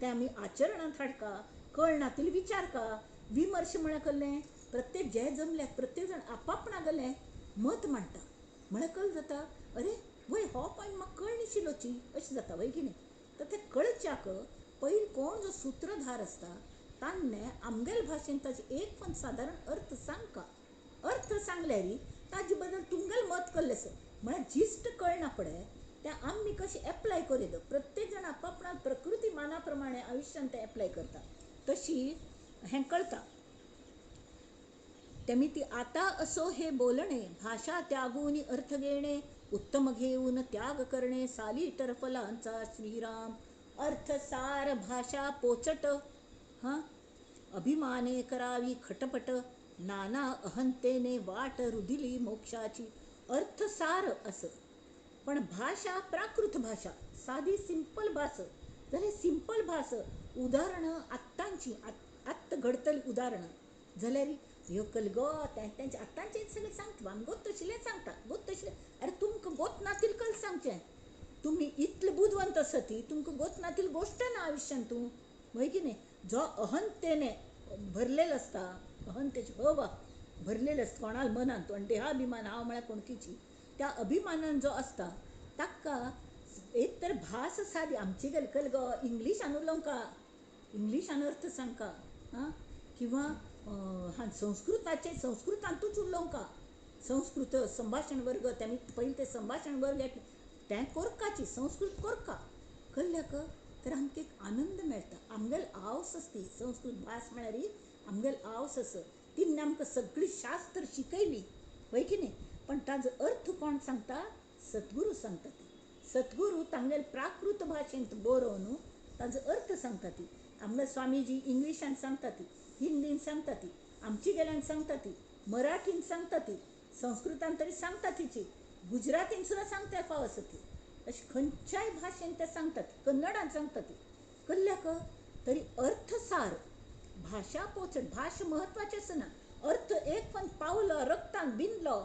ते आमी आचरणांत हाडका, कळनातले विचारका. विमर्श म्हळ्यार कसलें? प्रत्येक जे जमल्याक प्रत्येक जाण आपापणा गेलें मत मांडटा. म्हळ्यार कळ्ळें जाता, अरे वय हो पॉयंट म्हाका कळनाशिल्लोची, अशें जाता वय की न्ही. तर ते कळच्याक पयलीं कोण जो सूत्रधार आसता ताणें आमगेले भाशेन ताजे एक पण सादारण अर्थ सांगका. अर्थ सांगल्यार ताजे बद्दल तुमगेलें मत कल्लें आसा. म्हळ्यार जिश्ट कळना पळय तें आमी कशें एप्लाय करीत. प्रत्येक जाण आपापणा प्रकृती माना प्रमाणे आयुश्यान तें एप्लाय करता. तशी हें कळटा. तेमी ती आता असो हे बोलणे, भाषा त्यागून अर्थ घेणे, उत्तम घेऊन त्याग करणे, साली टरफलांचा. श्रीराम, अर्थ सार भाषा पोचट, हां, अभिमाने करावी खटपट, नाना अहंतेने वाट रुदिली मोक्षाची. अर्थसार असं, पण भाषा प्राकृत भाषा, साधी सिंपल भास. जाल्यार सिंपल भास उदाहरणं आत्तांची आत्त घडतली उदाहरणं जाल्यार ह्यो कल गो तेंचे आत्तांचे सगळें सांगता. आमी गोत तशिल्लें सांगता, गोत तशिल्लें. अरे तुमकां गोत नातिल कल सांगचें. तुमी इतले बुदवंत आसा ती, तुमकां गोत नातिल गोश्ट ना आयुश्यान तूं, वय की न्ही. जो अहंतेने भरलेलो आसता, अहंतेची हवा भरलेली आसता कोणाल मनांत, आनी देहाभिमान हांव म्हळ्यार कोणकीची, त्या अभिमानान जो आसता ताका एक तर भास सादी आमची गेली कल गो इंग्लिशान उलोवंका, इंग्लिशान अर्थ सांगका, हां, किंवा संस्कृतांतूच उलोवंका. संस्कृत संभाशण वर्ग तेमी पयलीं ते संभाशण वर्ग तें कोरकाची, संस्कृत कोरका कळ्ळ्याक. तर आमकां एक आनंद मेळटा. आमगेले आवस आसती संस्कृत भास म्हळ्यार आमगेले आवस आसा. तिणें आमकां सगळी शास्त्र शिकयली, वय की न्ही. पण ताजो अर्थ कोण सांगता? सद्गुरू सांगता ती. सद्गुरू तांगेले प्राकृत भाशेंत बरोवन ताजो अर्थ सांगता ती. आमगे स्वामीजी इंग्लिशान सांगता ती, हिंदीन सांगता ती, आमची गेल्यान सांगता ती, मराठीन सांगता ती, संस्कृतान तरी सांगता तिची, गुजरातीन सुद्दां सांगता फाव आसा ती. अशें खंयच्याय भाशेन ते सांगतात, कन्नडान सांगता ती. कळ्ळ्याक. तरी अर्थसार, भाशा पोचट. भाशा महत्वाची आसना, अर्थ एक पण पावलो रक्तान भिनलो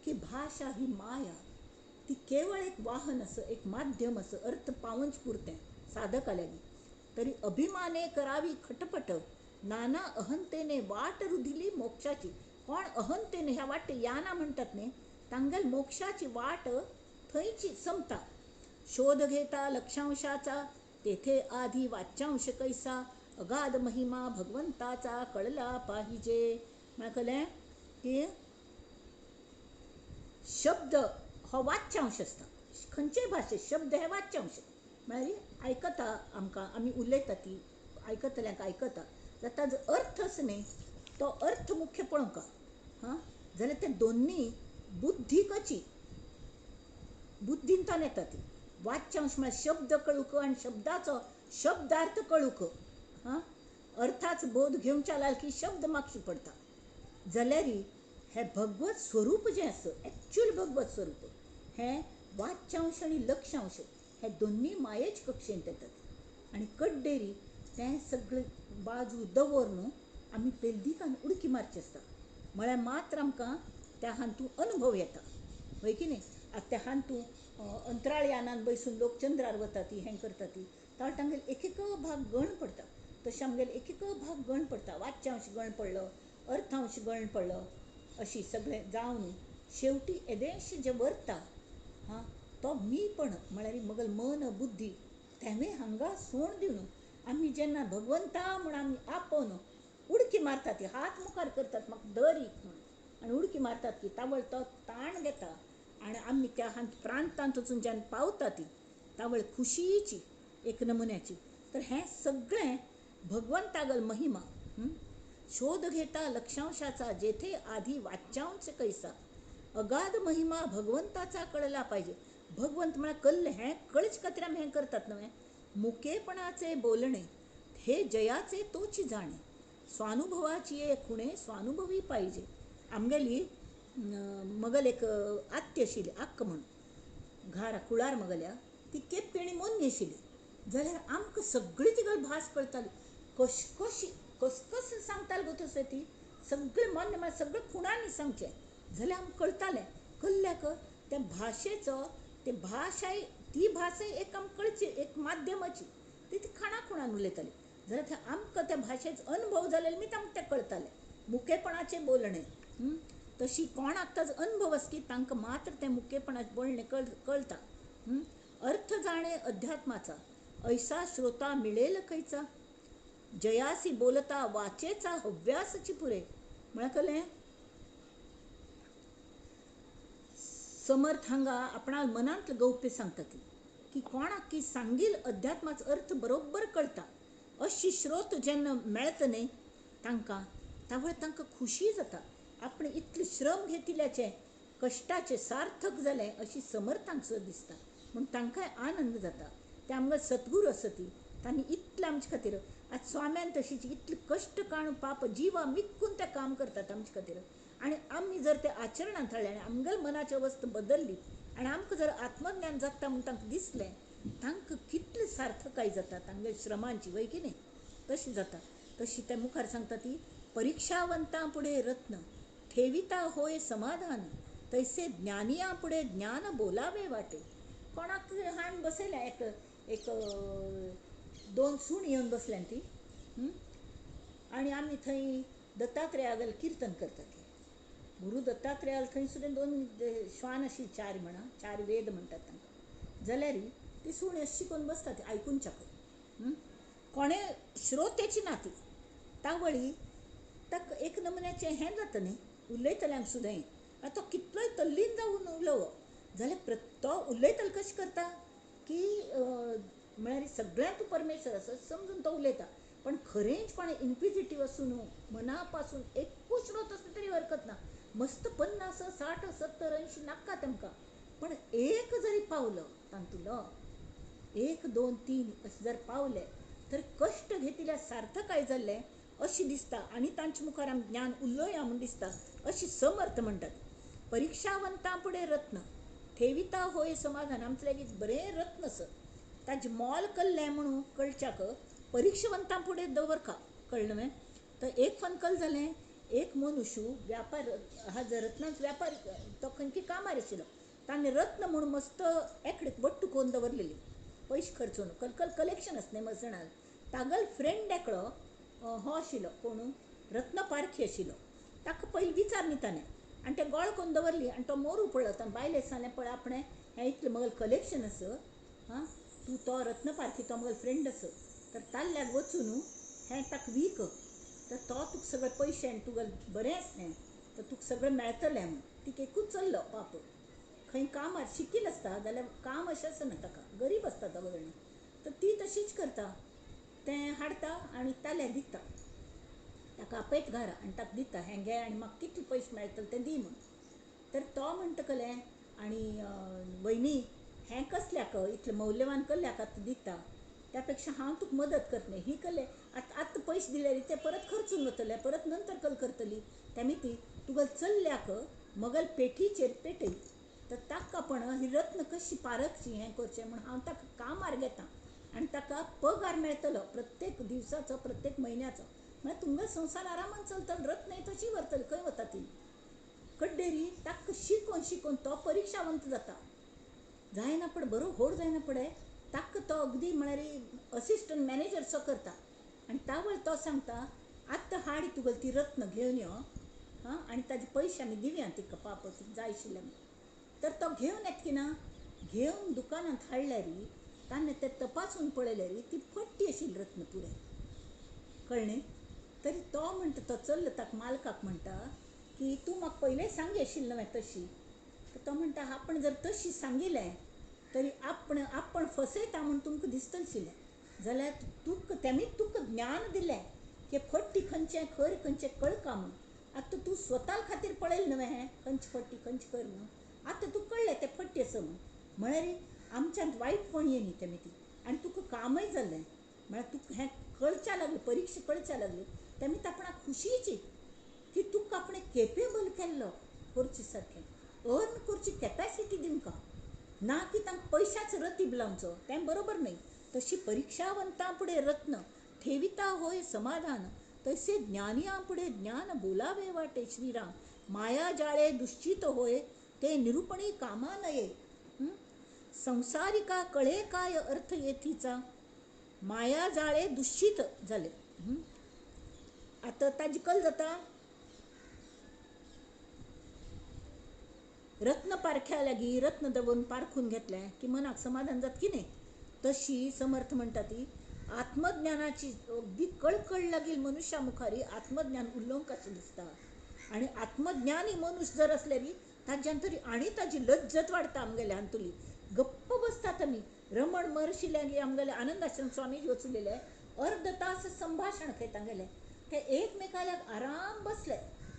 की भाषा ही माया, ती केवळ एक वाहन असं, एक माध्यम असं, अर्थ पावंच पुरतें साधक आल्यागी. तरी अभिमाने करावी खटपट, नाना अहंतेने वाट रुदिली मोक्षाची. कोण अहंतेने ह्या वाट याना म्हणतात न्ही, तांगेल मोक्षाची वाट थंयची संपता. शोध घेता लक्षांशाचा, तेथे आधी वाच्यांश कैसा, अगाध महिमा भगवंताचा कळला पाहिजे. मला कळलं की शब्द हो वाच्यांश असता. खंयच्याय भाशेत शब्द हे वाच्यांश. म्हळ्यार आयकता आमकां, आमी उलयता ती आयकतल्यांक आयकता, जाता जो अर्थच न्ही तो अर्थ मुख्य पळोवंक हां जाल्यार ते दोन्ही बुद्धी कची बुद्धींतल्यान येता ती. वाच्यांश म्हळ्यार शब्द कळूक आनी शब्दाचो शब्दार्थ कळूक. हां अर्थाच बोध घेवच्या लागला की शब्द मागची पडटा. जाल्यार हे भगवत स्वरूप जें आसा, एक्चुअल भगवत स्वरूप हें वाच्यांश आनी लक्षांश हे दोन्ही मायेच कक्षेंत येतात. आनी कड्डेरी तें सगळें बाजू दवरून आमी पेलदिकान उडकी मारची आसता. म्हळ्यार मात्र आमकां त्या हातूंत अनुभव येता, वय की न्ही. आतां त्या हातूंत अंतराळयानान बसून लोक चंद्रार वता ती हें करता ती तांगेले एक एक भाग गण पडटा. तशें आमगेले एक एक भाग गण पडटा. वाच्यांश गण पडलो, अर्थांश गण पडलो, अशी सगळें जावन शेवटी येदेश जे वरता हां तो मीपण म्हळ्यार मगल मन बुद्धी तेवे हांगा सोण दिवन आमी जेन्ना भगवंता म्हूण आमी आपोवन उडकी मारतात, ती हात मुखार करतात म्हाका धरीक म्हणून आनी उडकी मारतात की तावळ तो ताण घेता आनी आमी त्या प्रांतांत वचून जेन्ना पावता ती तावळ खुशीची एक नमुन्याची. तर हें सगळें भगवंतागल महिमा. शोध घेता लक्षांशाचा जेथे आधी वाच्यांश कैसा. अगाध महिमा भगवंताचा कळला पाहिजे. भगवंत म्हळ्यार कल्ले हें कळच खातीर आमी हें करतात न्हय. मुकेपणाचे बोलणे हे जयाचे तोची जाणे. स्वानुभवाची एक खुणे स्वानुभवी पाहिजे. आमगेली मगल एक आत्य आशिल्ली आक्क म्हणून घारा कुळार मगल्या ती केपेणी मोन्नी आशिल्ली. जाल्यार आमकां सगळी तिगल भास कळटाली. कशी कस सांगताली गो तसो ती सगळें मोन्ने म्हळ्यार सगळें खुणांनी सांगचें जाल्यार आमकां कळटालें. कल्ल्याक त्या भाशेचो ते भाशाय ती भाशा एक आमकां कळची एक माध्यमाची ती ती खाणा खुणान उलयताली. जाल्यार ते आमकां त्या भाशेचो अनुभव जालेलो मी तांकां तें कळटालें. मुखेपणाचें बोलणें तशी कोणाक ताजो अनुभव आसा की तांकां मात्र तें मुखेपणाचें बोलणें कळटा. अर्थ जाणे अध्यात्माचा ऐसा श्रोता मिळेल खंयचा. जयासी बोलता वाचेचा हव्यासची पुरे. म्हळ्यार कळ्ळें समर्थ हांगा आपणा मनांतले गवपे सांगता ती की कोणाक की सांगील अध्यात्माचो अर्थ बरोबर कळटा. अशी श्रोत जेन्ना मेळता न्ही तांकां तावळ तांकां खुशी जाता. आपण इतले श्रम घेतिल्ल्याचे कश्टाचे सार्थक जालें अशी समर्थांक सुद्दां दिसता म्हूण तांकांय आनंद जाता. ते आमकां सद्गुरू आसा ती तांणी इतलें आमचे खातीर आज स्वाम्यान तशीच इतले कश्ट काणून पाप जिवा मिक्कून ते काम करतात आमचे खातीर. आनी आमी जर ते आचरणांत हाडलें आनी आमगेली मनाची अवस्था बदलली आनी आमकां जर आत्मज्ञान जाता म्हूण तांकां दिसलें तांकां कितली सार्थकाय जाता तांगेल्या श्रमांची, वय की न्ही. तशी जाता. तशी ते मुखार सांगता ती परिक्षावंतां पुढे रत्न ठेविता होय समाधान तैसे ज्ञानिया पुढे ज्ञान बोलावे वाटे. कोणाक हाण बसयल्या एक दोन सूण येवन बसल्यान ती आनी आमी थंय दत्तात्रेयागेलें कीर्तन करतात. गुरू दत्तात्रेयाल थंय सुद्दां दोन श्वान आशिल्ली चार म्हणा चार वेद म्हणटात तांकां. जाल्यार ती सूण अशी करून बसता ती आयकूनच्याक कोणें श्रोतेची ना ती तावळी ताका एक नमुन्याचें हें जाता न्ही उलयतल्यांक सुद्दां तो कितलोय तल्लीन जावन उलोवं जाल्यार तो उलयतलो कशें करता की म्हळ्यार सगळ्यांत परमेश्वर आसा समजून तो उलयता. पण खरेंच कोणें इन्क्विजिटीव आसूं न्हू मना पासून एकूच श्रोत आसलो तरी हरकत ना. मस्त 50, 60, 70, 80 नाका तेमकां पण एक जरी पावलो तांतुलो 1, 2, 3 अशें जर पावलें तर कश्ट घेतिल्ल्या सार्थकाय जाल्लें अशें दिसता. आनी तांचे मुखार आमी ज्ञान उलोवया म्हूण दिसता अशी समर्थ म्हणटात. परिक्षावंतां पुढे रत्न ठेविता होय समाधान. आमचे लेगीत बरें रत्न आसा ताजें मोल कल्लें म्हणून कळच्याक परिक्षावंतां फुडें दवरका. कळ्ळें न्हय. तर एक फावट कल जालें एक मनुश्य व्यापार हाजो रत्नांचो व्यापार तो खंयची कामार आशिल्लो ताणें रत्न म्हणून मस्त एकडे बट्टू करून दवरलेली पयशे खर्चून कलकल कलेक्शन आसलें मसणाल. तागल फ्रेंड एकलो हो आशिल्लो कोण रत्न पारखी आशिल्लो. ताका पयलीं विचारली ताणें आनी तें गोळ करून दवरली आनी तो मोरू पळयलो. ताणें बायलेक सांगलें पळय आपणें हें इतलें म्हगेलें कलेक्शन आसा तूं तो रत्न पारखी तो म्हगेलो फ्रेंड आसा तर ताल्ल्याक वचून हें ताका वीक, तर तो तुका सगळे पयशे आनी तुगेलें बरेंच हें तर तुका सगळें मेळटलें म्हूण तिका एकूच चल्लो पाप. खंय कामार शिकील आसता जाल्यार काम अशें आसना, ताका गरीब आसता दोग जाणीं, तर ती तशीच करता. तें हाडटा आनी ताल्या दिता, ताका आपयत घरा आनी ताका दिता, हें घे आनी म्हाका कितले पयशे मेळटले तें दी म्हूण. तर तो म्हणटकलें आनी वयनी हें कसल्याक इतलें मौल्यवान कसल्याक आतां दिता, त्यापेक्षा हांव तुका मदत करतलें, ही कले आतां पयशे दिल्यार ते परत खर्चून वतले, परत नंतर कल करतली. तेमी ती तुगेल चल्ल्याक मगल पेटीचेर पेटय, तर ताका पण ही रत्न कशी पारखची हें करचें म्हूण हांव ताका कामार घेता आनी ताका पगार मेळटलो प्रत्येक दिवसाचो, प्रत्येक म्हयन्याचो. म्हळ्यार तुमगेलो संवसार आरामान चलतलो, रत्न तशी व्हरतली, खंय वता ती कड्डेरी. ताका शिकोवन शिकोवन तो परिक्षावंत जाता, जायना पडे बरो व्हड जायना पडे, ताका तो अगदी म्हळ्यार असिस्टंट मॅनेजर सो करता. आनी तावळ तो सांगता आत्तां हाड तुगेली ती रत्न घेवन यो, हां, आनी ताजे पयशे आमी दिवया तिका पाप तिका जाय आशिल्ले. तर तो घेवन येता की ना, घेवन दुकानांत हाडल्यार ताणें तें तपासून पळयल्यार ती फट्टी आशिल्ली रत्न पुरे, कळ्ळें. तरी तो म्हणटा, तो चल्लो ताका मालकाक म्हणटा की तूं म्हाका पयलें सांगी आशिल्लें न्हय तशी. तर तो म्हणटा आपण जर तशी सांगिल्लें तरी आपण फसयता म्हूण तुमकां दिसता आशिल्लें, जाल्यार तुका तेमीच तुका ज्ञान दिलें की फट्टी खंयचें खर खंयचें कळका म्हूण. आतां तूं स्वता खातीर पळयलें न्हय हें खंयची फट्टी खंयची खर म्हणून, आतां तुका कळ्ळें तें फट्टी आसा म्हूण. म्हळ्यार आमच्यांत वायटपण येयनी तेमी ती, आनी तुका कामय जाल्लें, म्हळ्यार तुका हें कळच्या लागलें, परीक्षा कळच्या लागली, तेमी आपणाक खुशीची की तुका आपणें केपेबल केल्लो करचे सारकें, अर्न करची कॅपॅसिटी दिमकां ना की तांकां पयशाच रतीब लावचो, तें बरोबर न्हय. तशी परिक्षावंतां फुडें रत्न ठेविता होय समाधान, तैसे ज्ञानियां फुडें ज्ञान बोलावे वाटे श्रीराम. माया जाळे दुश्चित होय ते निरूपणी कामा नये. संसारिका कळे काय अर्थ येथीचा, माया जाळे दुश्चित जाले. आता ताजी कल जाता रत्न पारख्या लागी, रत्न दवरून पारखून घेतलें की मनाक समाधान जात की नाही. तशी समर्थ म्हणटा ती आत्मज्ञानाची अगदी कळकळ लागील मनुष्या मुखारी आत्मज्ञान उल्लोंक अशें दिसता. आणि आत्मज्ञानी मनुष्य जर असल्यारी ताज्यान तरी आनी ताजी लज्जत वाडटा आमगेले अंतुली. गप्प बसतात आमी. रमण महर्षी लागी आमगेले आनंदाश्रम स्वामीजी वचुलेले, अर्ध तास संभाषण खंय तांगेलें, ते एकमेकाल्याक आराम बसले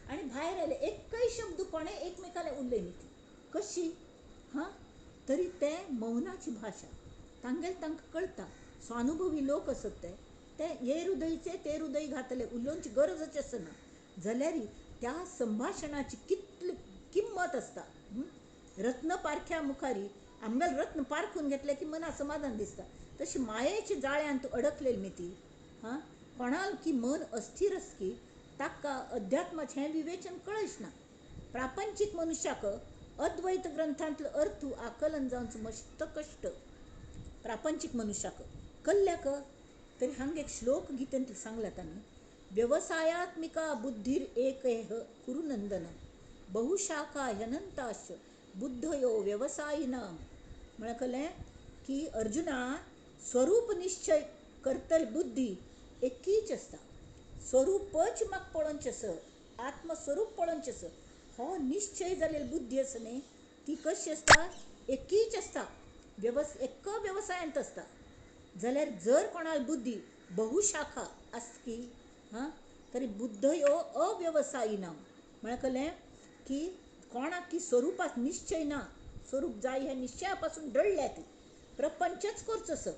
आनी भायर आयले, एकय शब्द कोणें एकमेकाल्या उलय न्ही. कशी हां, तरी ते मौनाची भाषा तांगेल तांकां कळटा. स्वानुभवी लोक असत ते हे हृदयचे ते हृदय घातले उलोवची गरजच आसना. जाल्यार त्या संभाशणाची कितली किंमत आसता. रत्न पारख्या मुखारी आमगेल रत्न पारखून घेतले की मना समाधान दिसता. तशी मायेची जाळ्यांत अडकलेली मी ती, हां, कोणाल की मन अस्थिर आस की ताका अध्यात्माचें हें विवेचन कळच ना. प्रापंचिक मनुष्याक अद्वैत ग्रंथांतलो अर्थ आकलन जावंच मस्त कष्ट. प्रापंचिक मनुष्याक कल्ल्याक तरी हांगा एक श्लोक गीतेंत सांगला तांणी, व्यवसायात्मिका बुद्धीर एकेह कुरुनंदन बहुशाखा ह्यनंताश बुद्धयो व्यवसायिनां. म्हळ्यार कळ्ळें की अर्जुना, स्वरूप निश्चय करतल बुद्धी एकीच आसता. स्वरूपच म्हाका पळोवचें आसा, आत्मस्वरूप पळोवचें आसा, हो निश्चय जालेली बुद्धी आसा न्ही, ती कशी आसता, एकीच आसता, एक व्यवसायांत आसता. जाल्यार जर कोणाल बुद्धी बहुशाखा आसकी, हां, तरी बुद्धयो अव्यवसायिनां. म्हळ्यार कळ्ळें की कोणाक की स्वरुपात निश्चय ना, स्वरूप जाय ह्या निश्चया पासून डळल्या ती, प्रपंचच करचो आसा,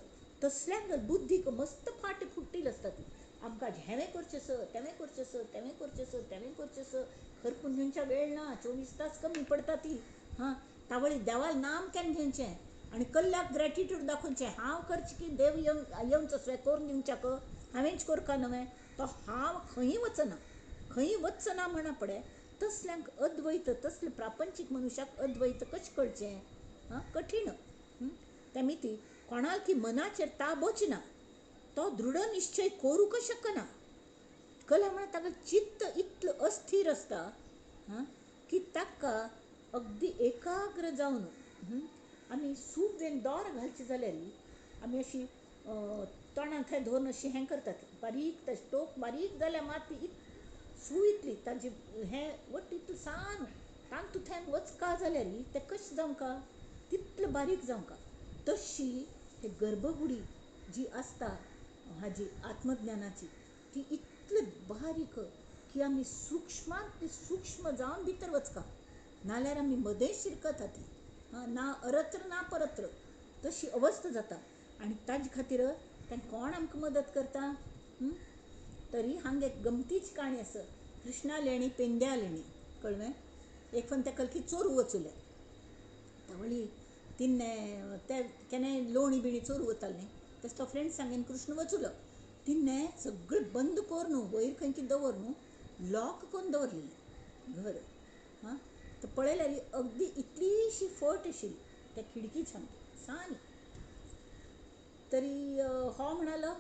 तसल्यांक बुद्धीक मस्त फाटी फुट्टील आसता ती. आमकां हें करचें आसा, तें करचें आसा, तें करचें आसा, तें करचें आसा, खरपून घेवच्या वेळ ना, 24 तास कमी पडटा ती. हां, तावळी देवाल नाम केन्ना घेवचें आनी कल्ल्याक ग्रॅटिट्यूड दाखोवचें, हांव करचें की देव येवंचो स्वय करून दिवच्याक, हांवेंच करका न्हय, तो हांव खंय वचना, खंय वचना म्हणा पडे. तसल्यांक अद्वैत, तसले प्रापंचीक मनशाक अद्वैत कशें कळचें, हां, कठीण. तेमी ती कोणाल की मनाचेर ताबच ना, तो दृढ निश्चय करूंक शकना. कला म्हळ्यार ताका चित्त इतलो अस्थिर आसता, हां, की ताका अगदी एकाग्र जावन आमी सूप वेन दोर घालचें जाल्यार आमी अशी तोंडान थंय धरून अशी हें करतात बारीक टोक बारीक जाल्या मात ती सुईतली ताजी हें वट्ट इतलें सान तांतूथ्यान वचका जाल्यार तें कशें जावंका तितलें बारीक जावंका तशी हे गर्भगुडी जी आसता हाजी आत्मज्ञानाची ती इतली बारीक की आमी सूक्ष्मांत सूक्ष्म जावन भितर वचका नाल्यार आमी मदें शिरकत ती ना अरत्र ना परत्र तशी अवस्था जाता आनी ताजे खातीर तें कोण आमकां मदत करता तरी हांगा एक गमतीची काणी आसा कृष्णा लेणी पेंद्या लेणी कळ्ळें एक फावट तेका की चोरू वचूले तावळी तिन्ने ते केन्नाय लोणी बिणी चोरू वतालें तस तो फ्रेंड सांगेन कृष्ण वचूलो तिन्ने सगळें बंद कर न्हू वयर खंय कितें दवर न्हू लॉक करून दवरलेलें घर तर पळयल्यार अगदी इतलीशी फट आशिल्ली त्या खिडकीच्यान सानी तरी हो म्हणालो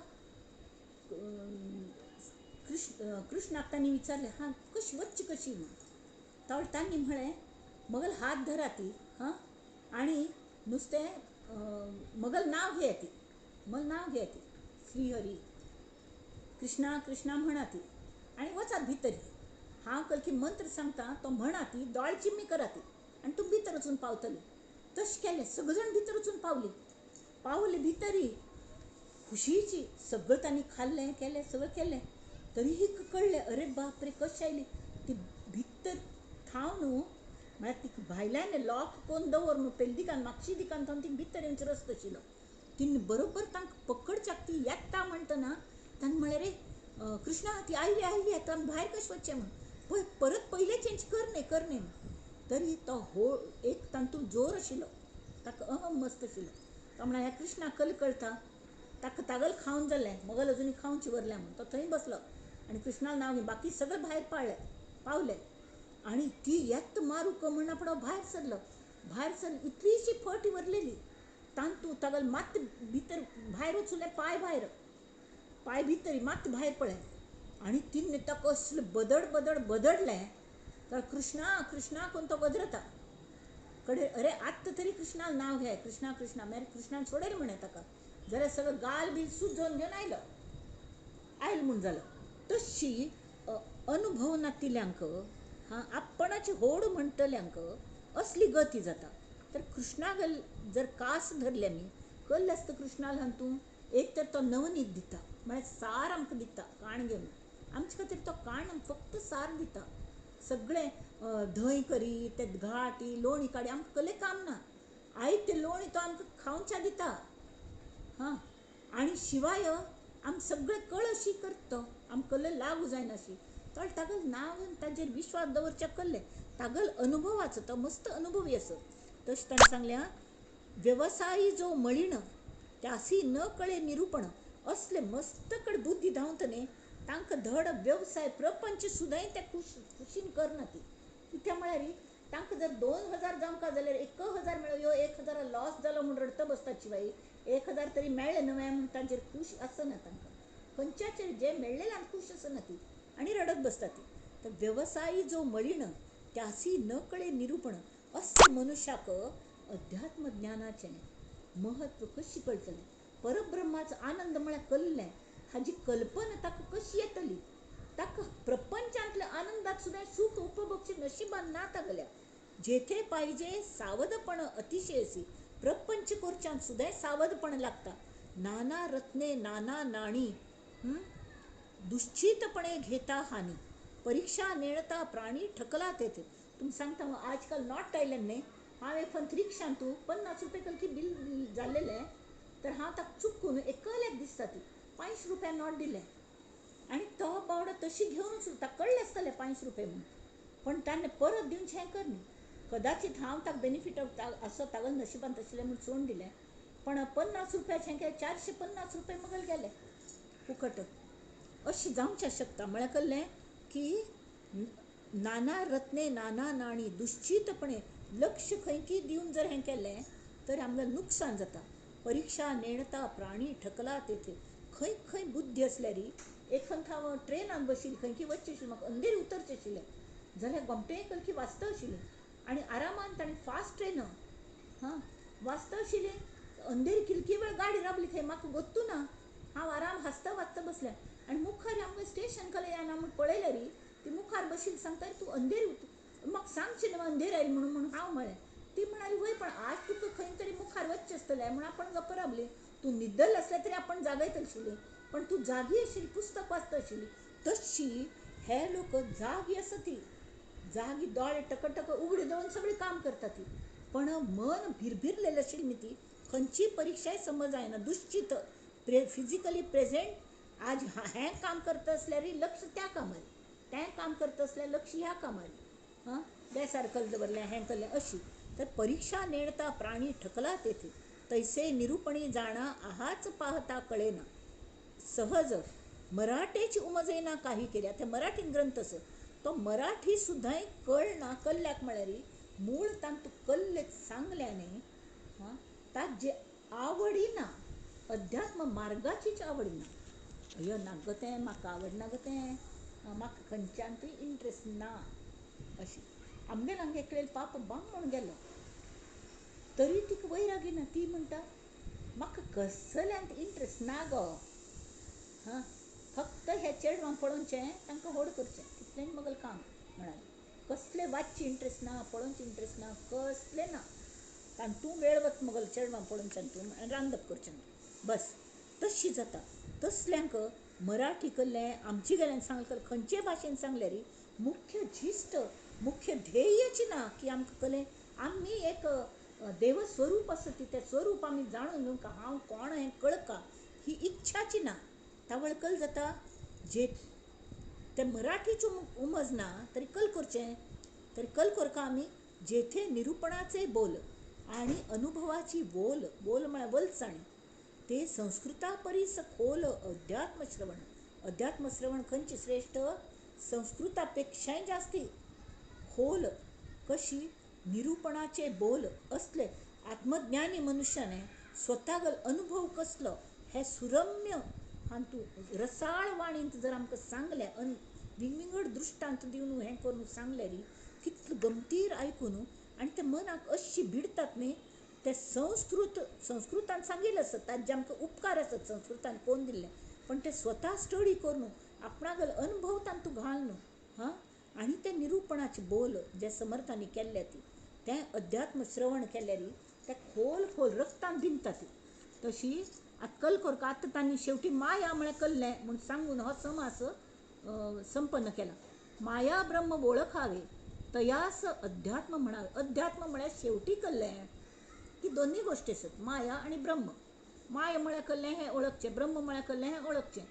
कृष्णाक तांणी विचारलें हां कशी वच्ची कशी म्हण तांणी म्हळें मगल हात धरा ती आनी नुस्तें मगल नांव घेया ती मग नांव घेया ती श्रीहरी कृष्णा कृष्णा म्हणा ती आनी वचात भितर हांव कलकी मंत्र सांगता तो म्हणा ती दोळ चिम्मी करा ती आनी तूं भितर वचून पावतली तशें केलें सगळीं जाण भितर वचून पावले भितरी खुशीची सगळं तांणी खाल्लें केलें सगळं केलें तरीही कळलें अरे बाप रे कशें आयली ती भितर थांव न्हू म्हळ्यार ती भायल्यान लॉक करून दवर न्हू पयलीं दिकान मागची दिकान थांवन ती भितर येवचो रस्तो आशिल्लो तिने बरोबर तांकां पकडच्याक ती येता म्हणटना तांणी म्हळें रे कृष्णा ती आयली आता भायर कशें वचचें म्हण पळय परत पयले चेंज कर न्ही तरी तो हो एक तांतून जोर आशिल्लो ताका अहम मस्त आशिल्लो तो म्हळ्यार ह्या कृष्णाक कळटा ताका तागल खावन जाल्लें मगल अजुनी खावची व्हरल्या म्हण तो थंय बसलो आनी कृष्णाक नांव घेवन बाकी सगळें भायर पावले आनी ती येत्त मारू म्हणना पूण भायर सरलो इतलीशी फटी व्हरलेली तांतू तागल मात भितर भायर वचूले पाय भितर मात भायर पळय आनी तिन्ने ताका असलें बदडलें तर कृष्णा कोण तो गजरता कडे अरे आत्ता तरी कृष्णाल नांव घे कृष्णा मागीर कृष्णान सोडयलें म्हणे ताका जाल्यार सगळं गाल बील सुजोवन घेवन आयल म्हूण जालो तशी अनुभव नातिल्यांक आपणाची होड म्हणटल्यांक असली गती जाता तर कृष्णाक जर कास धरले आमी कल्ले आसता कृष्णाल हातूं एक तर तो नवनीत दिता म्हळ्यार सार आमकां दिता काण घेवन आमचे खातीर तो काण फक्त सार दिता सगळें धंय करी ते घाटी लोणी काडी आमकां कले काम ना आयज ते लोणी तो आमकां खावच्या दिता आनी शिवाय आमी सगळें कळ अशी करता तो आमकां कल्ले लागू जायना अशी तर तागल नांव घेवन ताजेर विश्वास दवरचे कल्ले तागल अनुभवाचो तो मस्त अनुभवी असत तशें ताणें सांगल्या व्यवसायी जो मळीण त्यासी न कळे निरूपण असले मस्तकड बुद्धी धांवतने तांकां धड व्यवसाय प्रपंच सुद्दां ते खुशीन करना ती कित्या म्हळ्यार तांकां जर 2000 जावंका जाल्यार 1000 मेळ्ळो 1000 लॉस जालो म्हूण रडता बसता शिवाय 1000 तरी मेळ्ळे नवे म्हूण तांचेर खूश आसना तांकां खंयच्याचेर जे मेळ्ळेल्यान खूश आसना ती आनी रडत बसता ती तर व्यवसायी जो मळीण त्यासी न कळे निरूपण असे मनुष्याक अध्यात्म ज्ञानाचें महत्व कशी कळटलें परब्रह्माचो आनंद म्हळ्यार कल्लें हाजी कल्पना ताका कशी येतली ताका प्रपंचांतल्या आनंदात सुद्दां सुख उपभोगची नशिबान ना तागल्या जेथे पाहिजे सावधपण अतिशयसी प्रपंच करच्यान सुद्दां सावधपण लागता नाना रत्ने नाना नाणी दुश्चितपणे घेता हानी परीक्षा नेणता प्राणी ठकला तेथे तुम सांगता आजकाल नॉट आयलें न्ही हांव एक फावट रिक्षान तूं 50 रुपया कलकी बिल जाल्लेलें तर हांव ताका चुकून एकल्याक दिसता ती 5 रुपया नॉट दिलें आनी तो बावडो तशी घेवन ताका कळ्ळें आसतलें 5 रुपया म्हणून पण ताणें परत दिवचें हें कर न्ही कदाचित हांव ताका बेनिफीट असो तागल नशिबान तशिल्लें म्हूण सोडून दिलें पण 50 रुपयाचें हें 450 रुपया मगल गेले फुकट अशी जावचें शकता म्हळ्यार कळ्ळें की नाना रत्ने नाना नाणी दुश्चितपणे लक्ष खंयकी दिवन जर हें केलें तर आमकां नुकसान जाता परीक्षा नेणता प्राणी ठकला तेथे खंय खंय बुद्धी असल्यार एक फावट हांव ट्रेनान बशिल्लें खंयकी वचचें आशिल्लें म्हाका अंधेर उतरचें आशिल्लें जाल्यार गोमटें कलकी वाचता आशिल्लें आनी आरामान ताणें फास्ट ट्रेन वाचता आशिल्लें अंधेरी कितकी वेळ गाडी राबली थंय म्हाका गोत्तू ना. हांव आराम हसता वाचता बसलें आनी मुखार आमकां स्टेशन कडेन येवन आमी पळयलें री ती मुखार बशिल्ली सांगता तूं अंधेरी म्हाका सांगचें न्हू अंधेर आयली म्हणून हांव म्हळें. ती म्हणाली वय पण आज तुका खंय तरी मुखार वचचें आसतलें म्हणून आपण गप्प राबली. तूं न्हिदल आसलें तरी आपण जागयत आशिल्ली पण तूं जागी आशिल्ली पुस्तक वाचता आशिल्ली. तशी हे लोक जागी आसा ती जागी दोळे टकटक उगडे दवरून सगळीं काम करता ती पण मन भिरभिरलेलं आशिल्ली न्ही ती. खंयची परीक्षाय समज जायना दुश्चित फिजिकली प्रेझेंट आज हें काम करता असल्यार लक्ष त्या कामार तें काम करता असल्यार लक्ष ह्या कामार बेसार कल दवरलें हें केलें अशी. तर परीक्षा नेणता प्राणी ठकला तेथे तैसे निरूपणी जाणा आहाच पाहता कळेना सहज मराठीची उमजेना काही केल्या. ते मराठीन ग्रंथ असो तो मराठी सुद्धा कळना कल्ल्याक म्हळ्यार मूळ तांतू कल्ले सांगल्याने ताक जे आवडीना अध्यात्म मार्गाचीच आवडीना. अयो नाक गो तें म्हाका आवडना गो तें म्हाका खंयच्यानूय इंट्रस्ट ना अशी. आमगेर हांगा एकलें पाप बांग म्हूण गेलो तरी तिका वैरागी ना. ती म्हणटा म्हाका कसल्यांत इंट्रस्ट ना गो फक्त हे चेडवां पळोवचें तांकां व्हड करचें तितलें मगल काम म्हणाली. कसले वाचची इंट्रस्ट ना पळोवची इंट्रस्ट ना कसलें ना तांतूं वेळ वत मगल चेडवां पळोवचें तूं रांदप करचें बस. तशी जाता तसल्यांक मराठी कल्लें आमची गेल्यान सांगलें खंयचे भाशेन सांगल्यार मुख्य झिस्ट मुख्य ध्येयची ना की आमकां कलें आमी एक देवस्वरूप आसा ती तें स्वरूप आमी जाणून घेवंक हांव कोण हें कळका ही इच्छाची ना. तावळकल जाता जे ते मराठीच उमज ना तरी कल करचें. तरी कल करका आमी जेथे निरूपणाचे बोल आणि अनुभवाची बोल बोल म्हळ्यार वलसाणी ते संस्कृता परीस खोल अध्यात्म श्रवण खंयची श्रेष्ठ संस्कृतापेक्षाय जास्ती खोल. कशी निरूपणाचे बोल असले आत्मज्ञानी मनुष्याने स्वतागल अनुभव कसलो हे सुरम्य हांतू रसाळ वाणींत जर आमकां सांगलें विंगड दृश्टांत दिवन हें करून सांगल्यार कितलें गमतीर आयकून आनी ते मनाक अशी भिडटात न्ही. ते संस्कृतान सांगिल्लें आसत ताजे आमकां उपकार आसत संस्कृतान कोण दिल्लें पण ते स्वता स्टडी करून आपणागल अनुभव तांतू घालून आनी ते निरूपणाचे बोल जे समर्थांनी केल्ले तें अध्यात्म श्रवण केल्यार ते खोल खोल रक्तान भिनता ती. तशी कल करता आतां तांणी शेवटी माया म्हळ्यार कल्लें म्हूण सांगून हो समास संपन्न केला. माया ब्रह्म ओळखावे तयास अध्यात्म म्हणावे. अध्यात्म म्हळ्यार शेवटी कल्लें की दोन्ही गोष्टी आसात माया आणि ब्रह्म. माया म्हळ्यार कल्लें हें ओळखचें ब्रह्म म्हळ्यार कल्लें हें ओळखचें.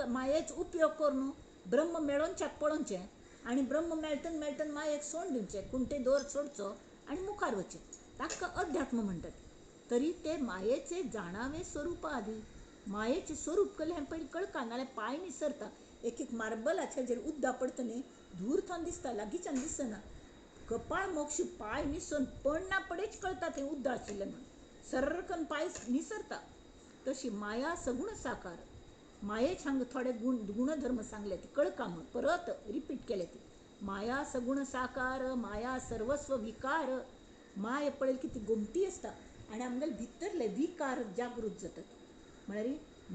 मायेचो उपयोग करून ब्रह्म मेळोवच्याक पळोवचें आनी ब्रह्म मेळटन मायेक सोडून दिवचें कुंटे दोर सोडचो आनी मुखार वचचें ताका अध्यात्म म्हणटात. तरी ते मायेचे जाणावे स्वरूप आदी मायेचे स्वरूप कल्लें हें पयलीं कळका नाल्यार पांय निसरता. एक मार्बलाचे हाजेर उद्दा पडटा न्ही धूर थंड दिसता लागींच्यान दिसना कपाळ मोक्षी पांय निसरून पडना पडेच कळटा थंय उद्दा आशिल्लें म्हणून सर्रकन पांय निसरता. तशी माया सगुण साकार मायेच हांगा थोडे गुणधर्म सांगले ती कळका म्हणून परत रिपीट केले ती. माया सगुण साकार माया सर्वस्व विकार. माय पळयली की ती गोमटी आसता आनी आमगेले भितरले विकार जागृत जातात म्हळ्यार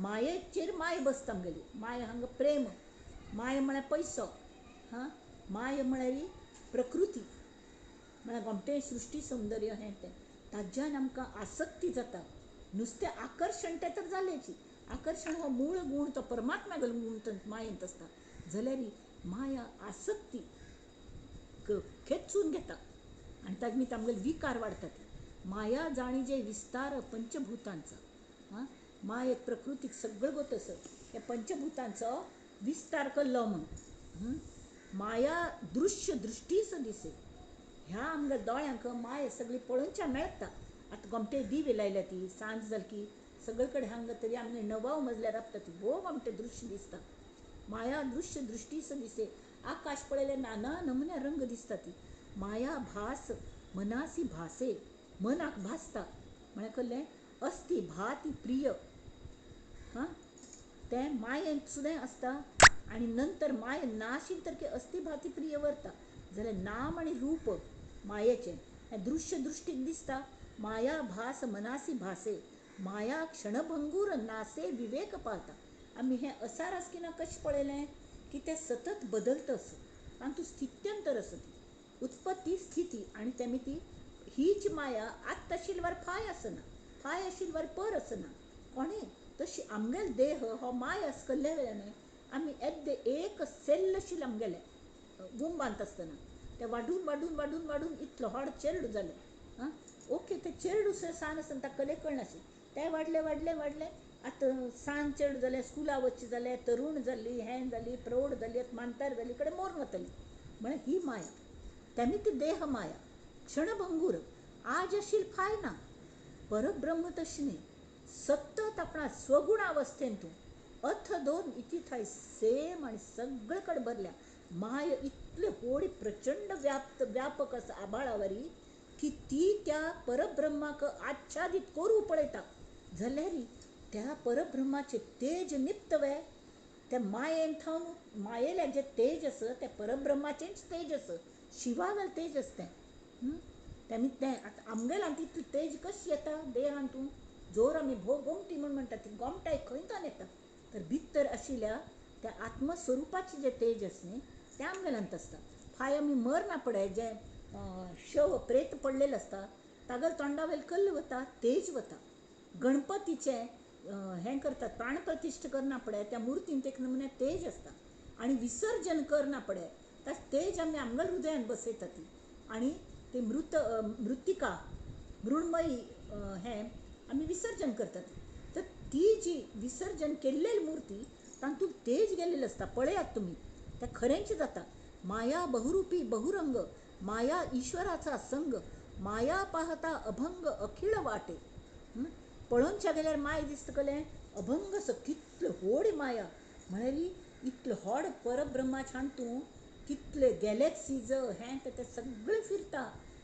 मायेचेर माय बसता आमगेली. माय हांगा प्रेम माय म्हळ्यार पयसो माय म्हळ्यार प्रकृती म्हळ्यार गोमटें सृश्टी सौंदर्य हें तें ताज्यान आमकां आसक्ती जाता. नुस्तें आकर्शण तें तर जालेची आकर्शण हो मूळ गूण तो परमात्म्यागेलो गूण मायेंत आसता जाल्यार माया आसक्ती खेचून घेता आनी ताजे न्ही आमगेले विकार वाडटात. माया जाणी जे विस्तार पंचभूतांचा मायेक प्रकृतीक सगळं गोत आसत हे पंचभूतांचो विस्तार केल्लो म्हणून माया दृश्य दृश्टीस दिसे. ह्या आमच्या दोळ्यांक माय सगळी पळोवच्या मेळटा. आतां गोमटे दिवे लायल्या ती सांज जाली की सगळे कडेन हांगा तरी आमी 9व मजल्यार राबता ती भोव गोमटें दृश्य दिसता. माया दृश्य दृश्टीस दिसे. आकाश पळयले नाना नमुन्या रंग दिसता ती. माया भास मनासी भासे मनाक भासता म्हळ्यार कल्लें अस्ति भाती प्रिय तें मायेंत सुद्दां आसता आनी नंतर माय नाशिल्ली तर अस्ति भाती प्रिय व्हरता जाल्यार नाम आनी रूप मायेचें हें दृश्य दृश्टीक दिसता माया भास मनासी भासे, माया क्षणभंगूर नासे विवेक पाहता. आम्ही हे असा रासकीना कशें पळयलें की तें सतत बदलत असं आणि तूं स्थित्यंतर असं ती उत्पत्ती स्थिती आणि तेमी ती हीच माया आत आशिल्ल्यावर फाय आसना, फाय आशिल्ल्यावर पर आसना. कोणी तशी आमगेल देह हो माय आस कल्ल्या वेल्याने आमी येद्दे एक सेल आशिल्ले आमगेले वुंबांत आसतना ते वाडून वाडून वाडून वाडून इतलो व्हड चेडूं जालें. हां, ओके, ते चेडूं सान आसतना ताका कले कळनाशिल्लें, तें वाडलें वाडलें वाडलें. आतां सान चेडूं जालें, स्कुला वचचें जालें, तरूण जाल्ली, हें जाली, प्रौढ जाली, मानतार जाली, कडेन मोर वतली. म्हळ्यार ही माया, तेमी ती देह माया क्षणभंगूर आज आशिल्ल फाय ना. परब्रह्म तशें न्ही, सतत आपणा स्वगुण अवस्थेन तूं अथ दोन इति थाय सेम आणि सगळे कಡೆ भरल्या. माय इतले होडी प्रचंड व्यापक आसा आबाळावरी की ती त्या परब्रह्माक आच्छादित करू पळयता जाल्यार त्या परब्रह्माचे तेज निपतवे. त्या मायेन थावन मायेलें जें तेज आसा तें परब्रह्माचेंच तेज आसा, शिवागल तेज आसा तें. तेमी तें आतां आमगेल्यान तितलें तेज कशें येता देहांतून, जोर आमी गोमटी म्हूण म्हणटा ती गोमटाय खंयच्यान येता तर भितर आशिल्ल्या त्या आत्मस्वरुपाचें जें तेज आसा न्ही तें आमगेल्यांत आसता. फाय आमी मरना पळय जें शव प्रेत पडलेलें आसता तागेल तोंडावेल कल्ल वता, तेज वता. गणपतीचें हें करतात, प्राणप्रतिश्ठ करना पळय त्या मुर्तींत एक नमुने तेज आसता आणि विसर्जन करना पळय तर तेज आमी आमगेल्या हृदयान बसयता ती आणि ती मृत्तिका मृण्मयी हें आमी विसर्जन करतात. तर ती जी विसर्जन केल्लेली मुर्ती तातूंत तेज गेल्लेलें आसता पळयात तुमी, तें खरेंच जाता. माया बहुरूपी बहुरंग, माया ईश्वराचा संग, माया पाहता अभंग अखिळ वाटे. पळोवनशे गेल्यार माय दिसतकलें अभंग असो कितलो व्हड माया. म्हळ्यार इतलो व्हड परब्रह्माच्यान तूं कितले गॅलेक्सीज हें तें सगळें फिरता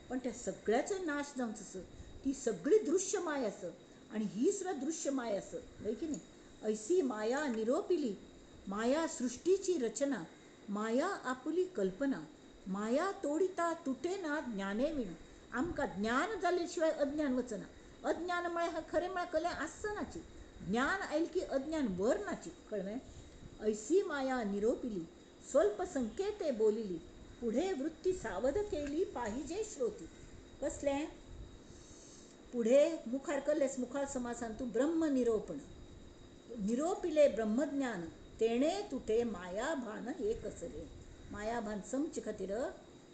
पण त्या सगळ्याचो नाश जावंचो आसा. ती सगळी दृश्य माय आसा आणि ही सुद्दां दृश्य माय आसा, न्हय की न्ही. ऐसी माया निरोपिली, माया सृष्टीची रचना, माया आपुली कल्पना, माया तोडिता तुटेना ज्ञाने विण. आमकां ज्ञान जाल्ले शिवाय अज्ञान वचना. अज्ञान म्हळ्यार खरें म्हळ्यार कलें आसनाची, ज्ञान आयलें की अज्ञान वरनाची, कळ्ळें. ऐसी माया निरोपिली, स्वल्प संकेते बोलिली, पुढे वृत्ती सावध केली पाहिजे श्रोती. कसलें पुढे मुखार कल्लेस मुखार समासान तूं ब्रह्मनिरोपण, निरोपिले ब्रह्मज्ञान, तेणे तुटे मायाभान हे कसले. मायाभान समचे खातीर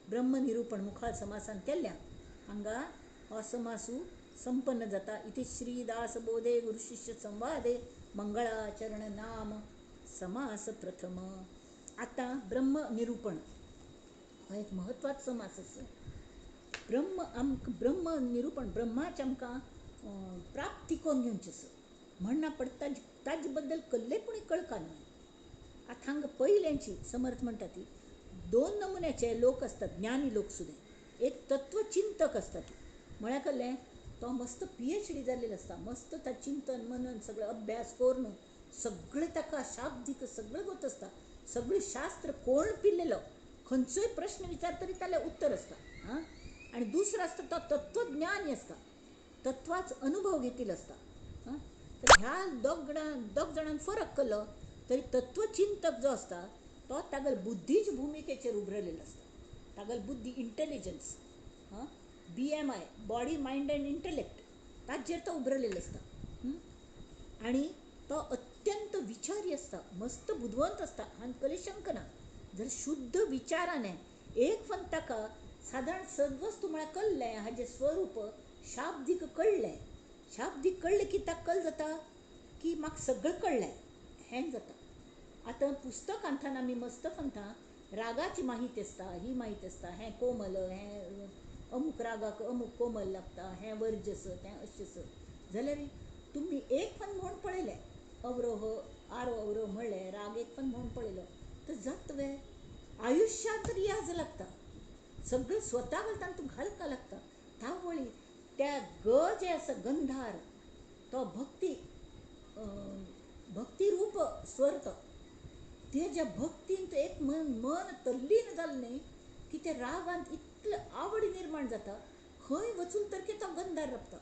ब्रह्मनिरूपण मुखार समासान केल्ल्या हांगा हो समासू संपन्न जाता. इति श्रीदास बोधे गुरुशिष्य संवादे मंगळाचरण नाम समास प्रथम. आता ब्रह्म निरूपण हो एक महत्वाचो समास आसा. ब्रह्म निरूपण ब्रह्माचे आमकां प्राप्ती करून घेवची आसा म्हणना पडटा ताजे बद्दल कल्लेपणी कळका न्हय. आतां हांगा पयलेंची समर्थ म्हणटा ती दोन नमुन्याचे लोक असतात, ज्ञानी लोक सुद्दां. एक तत्वचिंतक असतात, म्हळ्यार कल्लें तो मस्त PhD जाल्लेलो आसता, मस्त त्या चिंतन मनन सगळं अभ्यास करून सगळें ताका शाब्दीक सगळें गोत आसता, सगळी शास्त्र कोण पिल्लेलो, खंयचोय प्रश्न विचार तरी तालें उत्तर आसता. हां, आणि दुसरो आसता तो तत्वज्ञानी आसता, तत्वाच अनुभव घेतिल्लो आसता. हां, तर ह्या दोग जाणांत फरक केलो तरी तत्वचिंतक जो आसता तो तागेल बुद्धीच भुमिकेचेर उबरलेलो आसता. तागेल बुद्धी intelligence, BMI body mind end intellect ताजेर तो उबरलेलो आसता. आणि तो अत्यंत विचारी आसता, मस्त बुद्वंत आसता हांगा कले शंक ना. जर शुद्ध विचाराने एक फन ताका साधारण सद्वस्तू म्हळ्यार कळ्ळें, हाजें स्वरूप शाब्दीक कळ्ळें. शाब्दीक कळ्ळें की ताका कळ जाता की म्हाका सगळें कळ्ळें हें जाता. आतां पुस्तक आमठान आमी मस्त फनता रागाची माहिती आसता, ही माहिती आसता, हें कोमल, हें अमूक रागाक अमूक कोमल लागता, हें वर्जस, तें अशें आसा. जाल्यार तुमी एक फन म्हूण पळयलें, अवरोह आरोह म्हणलें, राग एक फन म्हूण पळयलो तर जातवे आयुश्यांत रियाज लागता, सगळें स्वता घालता तूं घालका लागता. तावळी त्या जे आसा गंधार तो भक्ती रूप स्वर तो तेज्या भक्तींत एक मन तल्लीन जालें न्ही की ते रागांत इतलें आवड निर्माण जाता, खंय वचून तर की तो गंधार रपता.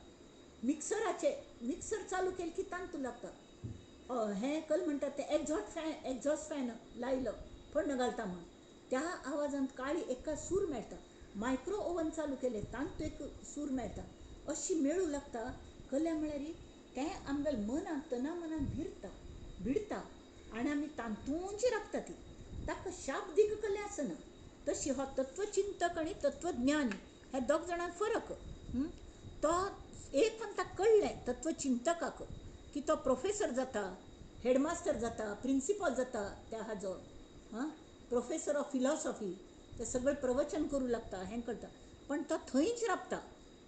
मिक्सर चालू केलं की तांतू लागता. हें कल म्हणटात ते एक्झॉस्ट फॅन लायलो फण्ण घालता म्हण, त्या आवाजांत काळी एका सूर मेळटा. मायक्रो ओवन चालू केले तांतू एक सूर मेळटा. अशी मेळू लागता कल्या म्हळ्यार तें आमगेलें मनान तनामनान भिडता आनी आमी तांतूंची राखता ती. ताका शाब्दीक कले आसना. तशी हो तत्वचिंतक आनी तत्वज्ञानी हे दोग जाणां फरक. तो एक पण ताका कळ्ळें तत्वचिंतकाक की तो प्रोफेसर जाता, हेडमास्टर जाता, प्रिंसिपल जाता त्या हाजो, प्रोफेसर ऑफ फिलॉसॉफी, ते सगळें प्रवचन करूं लागता, हें करता. पण तो थंयच राबता,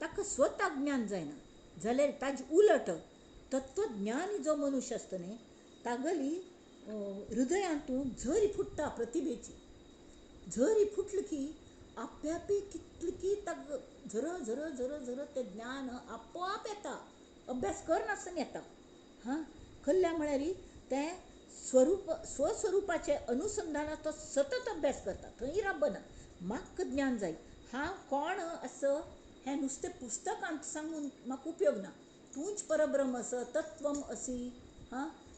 ताका स्वता ज्ञान जायना. जाल्यार ताजे उलट तत्वज्ञानी जो मनुश्य आसता न्ही, तागेली हृदयांतूं झरी फुट्टा प्रतिभेची. झरी फुटली की आप्यापी कितली की ताका झर झर झर झर तें ज्ञान आपोआप येता, अभ्यास करनासतना येता. खल्ल्या म्हळ्यार तें स्वस्वरुपाचे अनुसंधानात तो सतत अभ्यास करता, थंय राबना. म्हाका ज्ञान जाय, हांव कोण आसा हें नुस्तें पुस्तकांत सांगून म्हाका उपयोग ना. तूंच परब्रह्म आसा, तत्वम असी,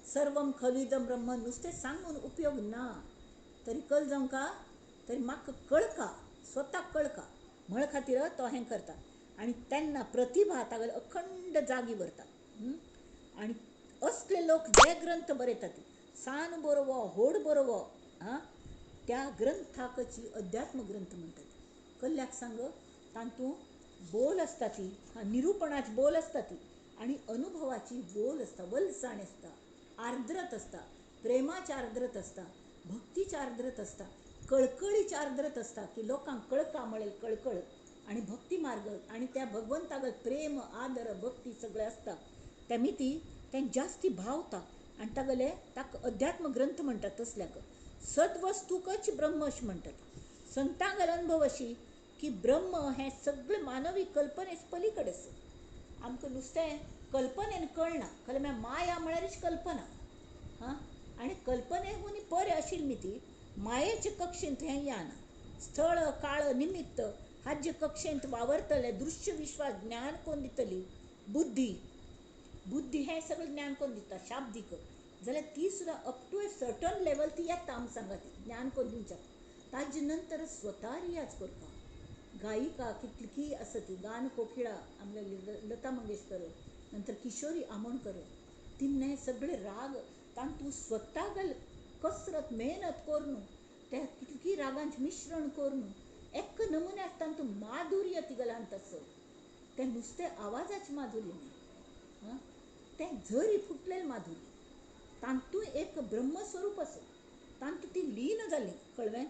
सर्वम खलिदम ब्रह्म नुस्तें सांगून उपयोग ना. तरी कल जावंका, तरी म्हाका कळका, स्वताक कळका म्हळ खातीर तो हें करता. आनी तेन्ना प्रतिभा तागेलो अखंड जागी व्हरता. आनी असले लोक जे ग्रंथ बरयतात, सान बरोवो, होड बरोवो, त्या ग्रंथाकची अध्यात्म ग्रंथ म्हणटात. कल्ल्याक सांग, तांतूं बोल आसता ती, निरुपणाची बोल आसता ती, आनी अनुभवाची बोल आसता, वलसाण आसता, आर्द्रत आसता, प्रेमाची आर्द्रत आसता, भक्तीची आर्द्रत आसता, कळकळीची आर्द्रत आसता की लोकांक कळका म्हळें कळकळ, आनी भक्ती मार्ग आनी त्या भगवंतागेल प्रेम आदर भक्ती सगळें आसता. तेमी तें जास्ती भावता आनी ताका अध्यात्म ग्रंथ म्हणटात. तसल्याक सद्वस्तूकच ब्रह्म अशें म्हणटात. संतांगेलो अनुभव अशी की ब्रह्म हें सगळें मानवी कल्पनेच पलीकडे आसा. आमकां नुस्तें कल्पनेन कळना, खरें माया म्हळ्यारच कल्पना. आनी कल्पनेकून परे आशिल्ली ती मायेचे कक्षेंत हें याना. स्थळ काळ निमित्त हाजे कक्षेंत वावरतले दृश्य विश्वास ज्ञान कोण दितली? बुद्धी हें सगळें ज्ञान कोण दिता? शाब्दीक. जाल्यार ती सुद्दां up to a certain level ती येता आमकां सांगा ती ज्ञान कोण दिवच्या. ताजे नंतर स्वता रियाज करता. गायिका कितली आसा ती, गान कोकिळा आमगेली लता मंगेशकर, नंतर किशोरी आमोणकर, तिन्ने सगळे राग तांतूं स्वतागेल कसरत मेहनत करून त्या कितली रागांचें मिश्रण करून एक नमुन्याक तांतूं माधुर्य तिगेलांत आसा. तें नुस्तें आवाजाचें माधुर्य न्ही, तें झरी फुटलेलें माधुर्य. तांतूं एक ब्रह्मस्वरूप आसा, तांतूं ती लीन जाली, कळ्ळें.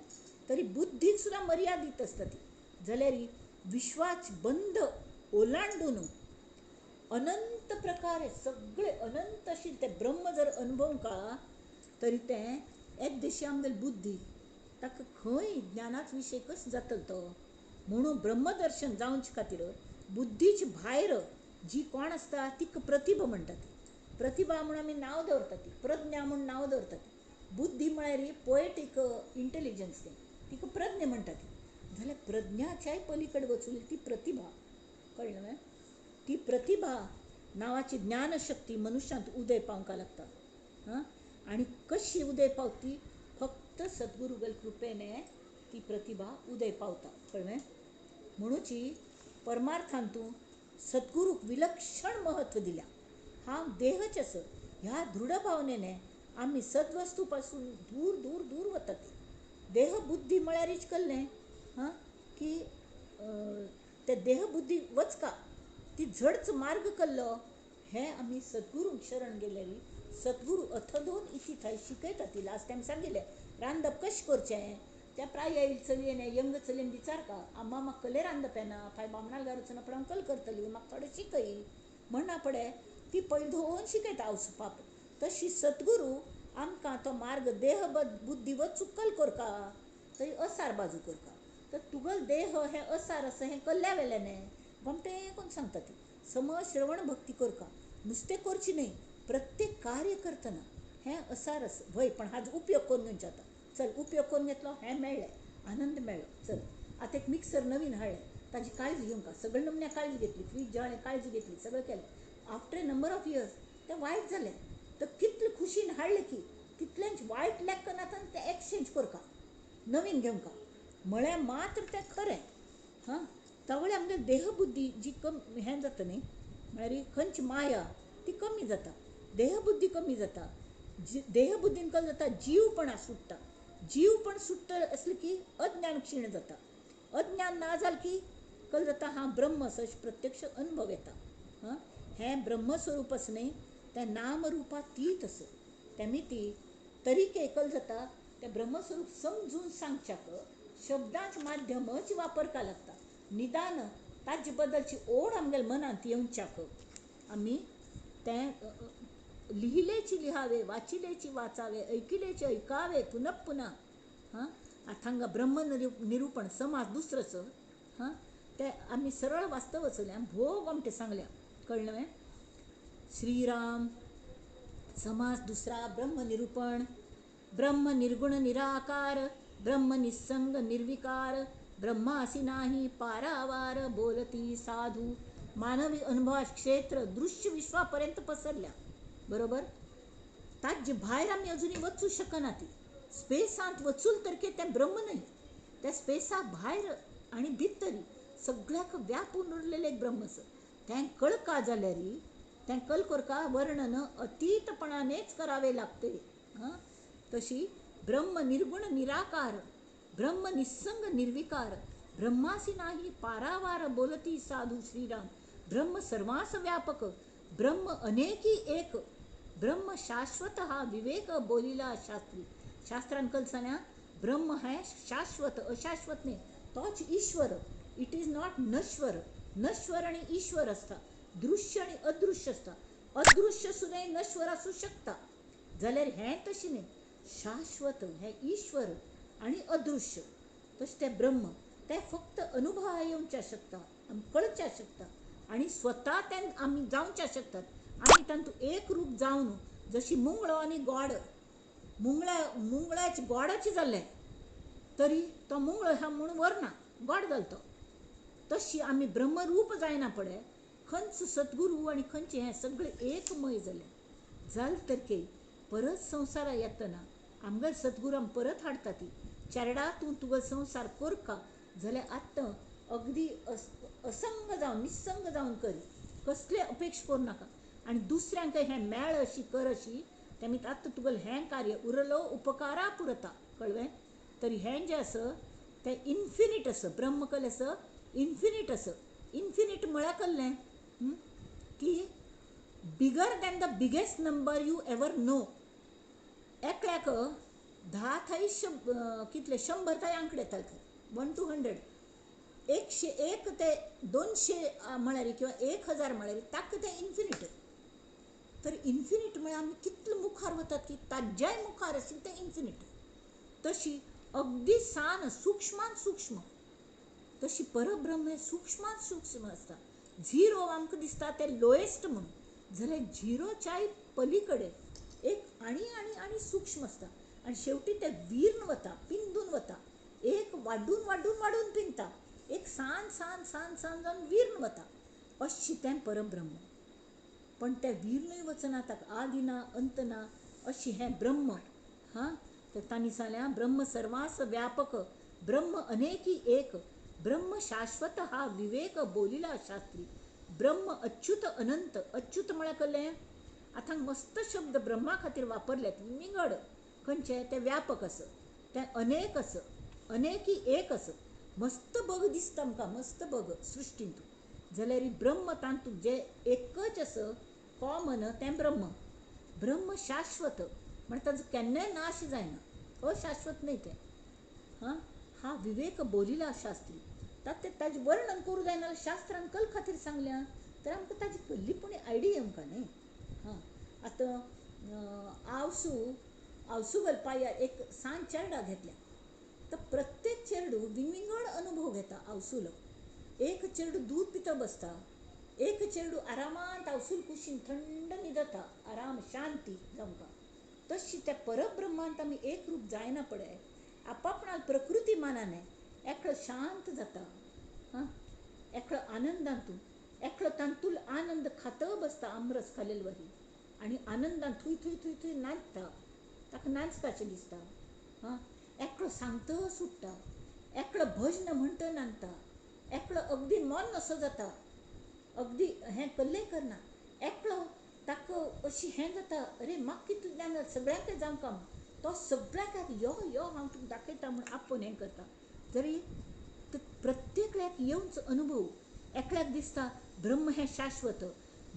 तरी बुद्धीक सुद्दां मर्यादीत आसता ती. जाल्यार विश्वाच बंद ओलांडून अनंत प्रकारे सगळे अनंत आशिल्ले ते ब्रह्म जर अनुभवंका, तरी तें एक दिशी आमगेली बुद्धी ताका खंय ज्ञानाचो विशय कसो जातलो तो. म्हणून ब्रह्मदर्शन जावचे खातीर बुद्धीचे भायर जी कोण आसता तिका प्रतिभा म्हणटात. प्रतिभा म्हणून आमी नांव दवरता ती, प्रज्ञा म्हणून नांव दवरता ती. बुद्धी म्हळ्यार पोएटीक इंटेलिजन्स, तिका प्रज्ञा म्हणटात. जाल्यार प्रज्ञाच्याय पलीकडे वचून ती प्रतिभा, कळ्ळें. ती प्रतिभा नांवाची ज्ञानशक्ती मनुश्यांत उदय पावंका लागता. आनी कशी उदय पावती? फक्त सद्गुरूगेल कृपेने ती प्रतिभा उदय पावता, कळ्ळें. म्हणूची परमार्थांतूं सद्गुरूक विलक्षण महत्व दिल्या. हांव देहच आसा ह्या दृढ भावनेने आमी सद्वस्तू पासून दूर दूर दूर वतात. देह बुद्धी म्हळ्यारच कल्लें की ते देह बुद्धी वचका ती झडच मार्ग कल्लो. हें आमी सद्गुरूक शरण गेलेली. सद्गुरू अथदोन इथी थंय शिकयता. ती लास्ट टायम सांगिल्लें रांदप कशें करचें. त्या प्राय चलयेन यंग चलयेन विचारता, अम्मा म्हाका कले रांदप येना, फाय बामणाल घालून पण हांव कल करतली, म्हाका थोडें शिकय म्हणना पडे. ती पयलीं धोवन शिकयता आवसपाक. तशी सद्गुरू आमकां तो मार्ग देह बुद्धी वचूंक कल करता, थंय असार बाजू करता. तर तुगेल देह हें असार आसा हें कल्ल्या वेल्याने गोमटें कोन्न सांगता ती. समज श्रवण भक्ती करता, नुस्तें करची न्ही, प्रत्येक कार्य करतना हें असार आसा भय, पण हाजो उपयोग करून घेवचो आतां. चल उपयोग करून घेतलो, हें मेळ्ळें, आनंद मेळ्ळो, चल आतां एक मिक्सर नवीन हाडलें, ताजी काळजी घेवंक सगळे नमण्या काळजी घेतली, फ्रीज जेवणे काळजी घेतली, सगळं केलें. After a number of years तें वायट जालें. तर कितले खुशीन हाडलें की कितल्यांच वायट लेक्क नातान तें एक्सचेंज करता नवीन घेवंक म्हळ्यार मात्र तें खरें. हां, तावळे आमगे देहबुद्धी जी हें जाता न्ही, म्हळ्यार खंयची माया ती कमी जाता, देहबुद्धी कमी जाता. देहबुद्धीन कल जाता जीवपणा सुट्टा. जीवपण सुट्ट असले की अज्ञान क्षीण जाता. अज्ञान ना जाल की कल जाता हा ब्रह्म सच प्रत्यक्ष अनुभव येता. हां, हें ब्रह्मस्वरूप असं न्ही, त्या नामरुपातीत असं तेमी ती तरीके कल जाता त्या ब्रह्मस्वरूप समजून सांगच्याक शब्दांच माध्यमच वापरका लागता. निदान ताजे बद्दलची ओढ आमगेल्या मनांत येवच्याक आमी तें लिहिलेची लिहावे, वाचिलेची वाचावे, ऐकिलेची ऐकावे पुनः पुन्हा. हां, आता हांगा ब्रह्म निरूपण समास दुसरोच. हां, ते आमी सरळ वास्तव वचल्या भोग आमटे सांगल्या, कळ्ळें. श्रीराम समास दुसरा ब्रह्म निरूपण. ब्रह्म निर्गुण निराकार, ब्रह्म निस्संग निर्विकार, ब्रह्मासी नाही पारावार बोलती साधू. मानवी अनुभवा क्षेत्र दृश्य विश्वापर्यंत पसरल्या, बरोबर. ताजे भायर आमी अजुनी वचू शकना. ती स्पेसांत वचूल तरके तें ब्रह्म नाही, त्या स्पेसा भायर आनी भितरी सगळ्याक व्यापून उरलेले एक ब्रह्मस. तें कळका जाल्यार तें कल करका वर्णन अतीतपणानेच करावे लागते. हां, तशी ब्रह्म निर्गुण निराकार, ब्रह्म निस्संग निर्विकार, ब्रह्मासी नाही पारावार बोलती साधू. श्रीराम ब्रह्म सर्वांस व्यापक, ब्रह्म अनेकी एक, ब्रह्म शाश्वत हा विवेक बोलिला शास्त्री. शास्त्रान कलसान्या ब्रह्म है शाश्वत, अशाश्वत नाही. तोच ईश्वर. इट इज नॉट नश्वर. नश्वर आणि ईश्वर असता, दृश्य आणि अदृश्य असता. अदृश्य सुद्धा नश्वर असू शकता, जाल्यार हें तशें न्ही. शाश्वत हें ईश्वर आणि अदृश्य. तशें तें ब्रह्म तें फक्त अनुभवा येवच्या शकता, आमी कळच्या शकता आणि स्वता तें आमी जावच्या शकतात. आमी तातूंत एक रूप जावन जशी मुंगळो आनी गोड, मुंगळ्याचे गोडाचे जाल्ले तरी तो मुंगळो ह्या म्हणून वरना गोड जालो तो. तशी आमी ब्रह्मरूप जायना पडे, खंयच सद्गुरू आणि खंयचे हें सगळें एकमय जालें. जाल तरके परत संवसारा येतना आमगे सद्गुरू आम परत हाडटा. ती चेरडा तूं तुगो संवसार करका जाल्यार आत्ता अगदी असंग जावन निसंग जावन करी, कसले अपेक्षा करूं नाका. आनी दुसऱ्यांक हें मेळ अशी कर अशी तेमी आत्ता तुगेलें हें कार्य उरलो उपकारा पुरता, कळ्ळें. तरी हें जें आसा तें इन्फिनीट आसा. ब्रह्म कल आसा इन्फिनीट आसा. इन्फिनीट म्हळ्यार कल्लें की bigger than the biggest number you ever know. एकल्याक 10 थंय कितले 100 थंय आंकडे येताले, 1 to 100, 101 ते 200 म्हळ्यार किंवा 1000 म्हळ्यार ताका तें इन्फिनीट. तर इन्फिनीट म्हळ्यार आमी कितले मुखार वतात की ताज्याय मुखार आशिल्लें तें इन्फिनीट. तशी अगदी सान सूक्ष्मान सूक्ष्म, तशी परब्रह्म हें सूक्ष्मान सूक्ष्म आसता. झिरो आमकां दिसता तें लोएस्ट म्हणून, जाल्यार झिरोच्याय पलीकडे एक आनी आनी आनी सूक्ष्म आसता. आनी शेवटी तें विर्ण वता, पिंदून वता, एक वाडून वाडून वाडून पिंता, एक सान सान सान सान जावन विर्ण वता. अशी तें परब्रह्म. पण तें विर्णूय वचना, ताका आदी ना अंत ना, अशी हें ब्रह्म. हां, तर तांणी सांगल्यां ब्रह्म सर्वांस व्यापक, ब्रह्म अनेकी एक, ब्रह्म शाश्वत हा विवेक बोलिला शास्त्री. ब्रह्म अच्युत अनंत. अच्युत म्हळ्यार कळ्ळें. आतां मस्त शब्द ब्रह्मा खातीर वापरल्यात, विंगड खंयचे तें व्यापक असं, तें अनेक असं, अनेकी एक असं. मस्त बग दिसता आमकां, मस्त बग सृश्टींत. जाल्यार ब्रह्म तातूंत जें एकच असं कॉमन तें ब्रह्म. ब्रह्म शाश्वत म्हण ताचो केन्नाय नाश जायना, अशाश्वत न्ही तें. हां, हा विवेक बोलिला शास्त्री. ताजें वर्णन करूं जायना, शास्त्रान कल खातीर सांगल्या, तर आमकां ताजी कल्लीपणी आयडिया येवंका न्ही. हां, आतां आवसू घालपाक एक सांज चेरडा घेतल्या, तर प्रत्येक चेरडू विंगड अनुभव घेता आवसूलो. एक चेडू दूध पितो बसता, एक चेडू आरामात आवसूल कुशीन थंड न्हिदता, आराम शांती जावंका. तशी त्या परब्रह्मांत आमी एक रूप जायना पडे, आपापणाल प्रकृती मानाने एकलो शांत जाता. हां, आनंदांतून एकलो तांतूल आनंद खातं बसता आमरस खालेल वरी आणि आनंदान थुई थुई थुई थुई नाचता ताका नाचपाचें दिसता हां एकलो सांगतो सुट्टा एकलो भजन म्हणटा नाचता एकलो अगदी मन असो जाता अगदी हें कल्ले करना एकलो ताका अशी हें जाता अरे म्हाका कितल्यान सगळ्यांक जावंक तो सगळ्यांक यो यो हांव तुका दाखयता म्हूण आपूण हें करता जरी प्रत्येकल्याक येवंच अनुभव एकल्याक दिसता ब्रह्म हें शाश्वत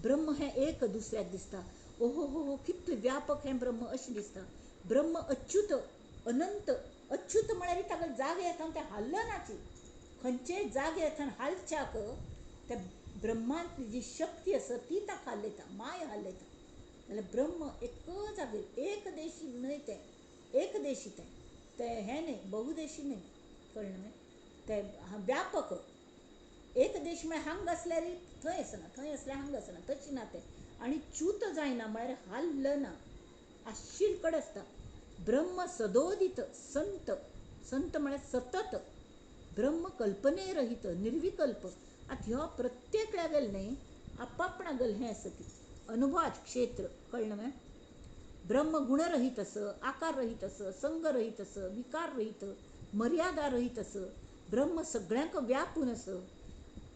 ब्रह्म हें एक दुसऱ्याक दिसता ओहो हो हो कितलें व्यापक हें ब्रह्म अशें दिसता ब्रह्म अच्युत अनंत अच्युत म्हळ्यार ताका जाग येता तें हल्लनाची खंयचेय जाग येता हालच्याक त्या ब्रह्मांतली जी शक्ती आसा ती ताका हालयता माय हालयता जाल्यार ब्रह्म एक जागेर एकदेशी न्हय तें एकदेशी तें हें न्हय बहुदेशी न्हय कळ्ळें तें व्यापक एक देश म्हळ्यार हांगा असल्यार थंय आसना थंय असल्यार हांगा आसना तशी ना तें आनी च्यूत जायना म्हळ्यार हाल्लना आशिल्कड आसता ब्रह्म सदोदित संत संत म्हळ्यार सतत ब्रह्म कल्पने रहित निर्विकल्प आतां ह्यो प्रत्येक लागेल न्हय आपापणागल हें आसा ती अनुभवाच क्षेत्र कळ्ळें न्हय ब्रह्म गुणरहित असं आकार रहित असं संग रहित असं विकार रहित मर्यादा रहित असं ब्रह्म सगळ्यांक व्यापून असं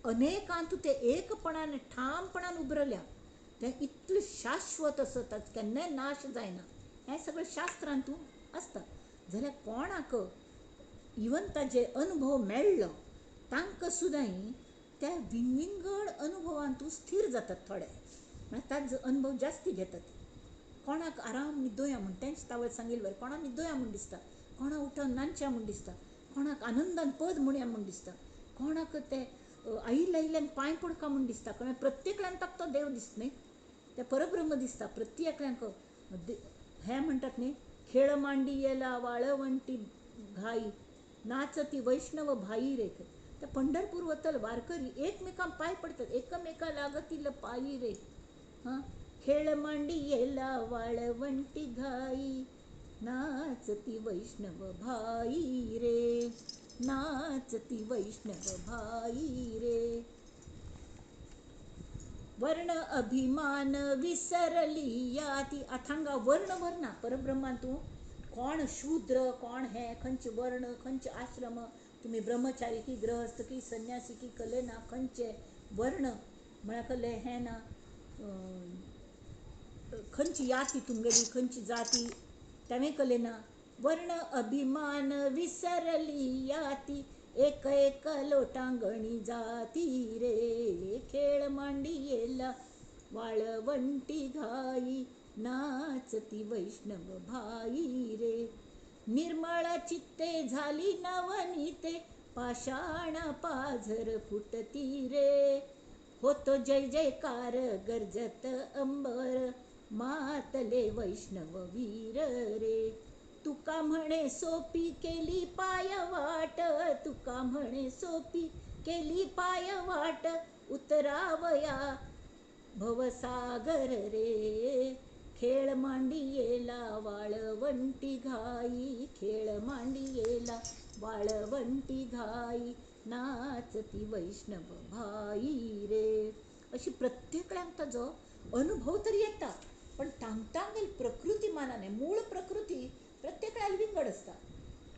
अनेकांत ते एकपणान ठामपणान उबरल्या तें इतलें शाश्वत असं ताचो केन्नाय नाश जायना हें सगळें शास्त्रांतून आसता जाल्यार कोणाक इवन ताजे अनुभव मेळ्ळो तांकां सुद्दां त्या विंगड अनुभवांतूं स्थिर जातात थोडे म्हळ्यार ताजो अनुभव जास्ती घेतात कोणाक आराम न्हिदोया म्हूण तेंच तावळ सांगिल्लें बरें कोणाक न्हिदोया म्हूण दिसता कोणाक उठोन नाचया म्हूण दिसता कोणाक आनंदान पद म्हणया म्हूण दिसता कोणाक ते आईला आयिल्ल्यान पांय पडका म्हूण दिसता कारण प्रत्येकल्यान ताका तो देव दिसता न्ही ते परब्रह्म दिसता प्रत्येकल्यांक हें म्हणटात न्ही खेळ मांडी येला वाळवंटी घाई नाचती वैष्णव भाई रे ते पंढरपूर वतल वारकरी एकमेकांक पांय पडटात एकमेका लागतील पायी रे हां खेळ मांडी येला वाळवंटी घाई नाचती वैष्णव भाई रे नाचती वैष्णव भाई रे वर्ण अभिमान विसरली याती आथांगा वर्ण भरना परब्रह्मांतू कोण शूद्र कोण हे खंयचे वर्ण खंयचे आश्रम तुम्ही ब्रह्मचारी की गृहस्थ की संन्यासी की कले ना खंयचे वर्ण म्हळ्यार कले हें ना खंयची याती तुमगेली खंयची जाती तें कले ना वर्ण अभिमान विसरली याती एक एक लोटांगणी जाती रे खेळ मांडी येला वाळवंटी घाई नाचती वैष्णव भाई रे निर्मळ चित्ते झाली नवनीते पाषाण पाझर फुटती रे होतो जय जयकार गर्जत अंबर मातले वैष्णव वीर रे तुका म्हणे सोपी केली पाय वाट तुका म्हणे सोपी केली पाय वाट उतरावया भवसागर रे खेळ मांडी येला वाळवंटी घाई खेळ मांडी येला वाळवंटी घाई नाचती वैष्णव भाई रे अशी प्रत्येकल्यांक ताजो अनुभव तरी येता पण तांगेल प्रकृती मानाने मूळ प्रकृती प्रत्येकाला विंगड आसता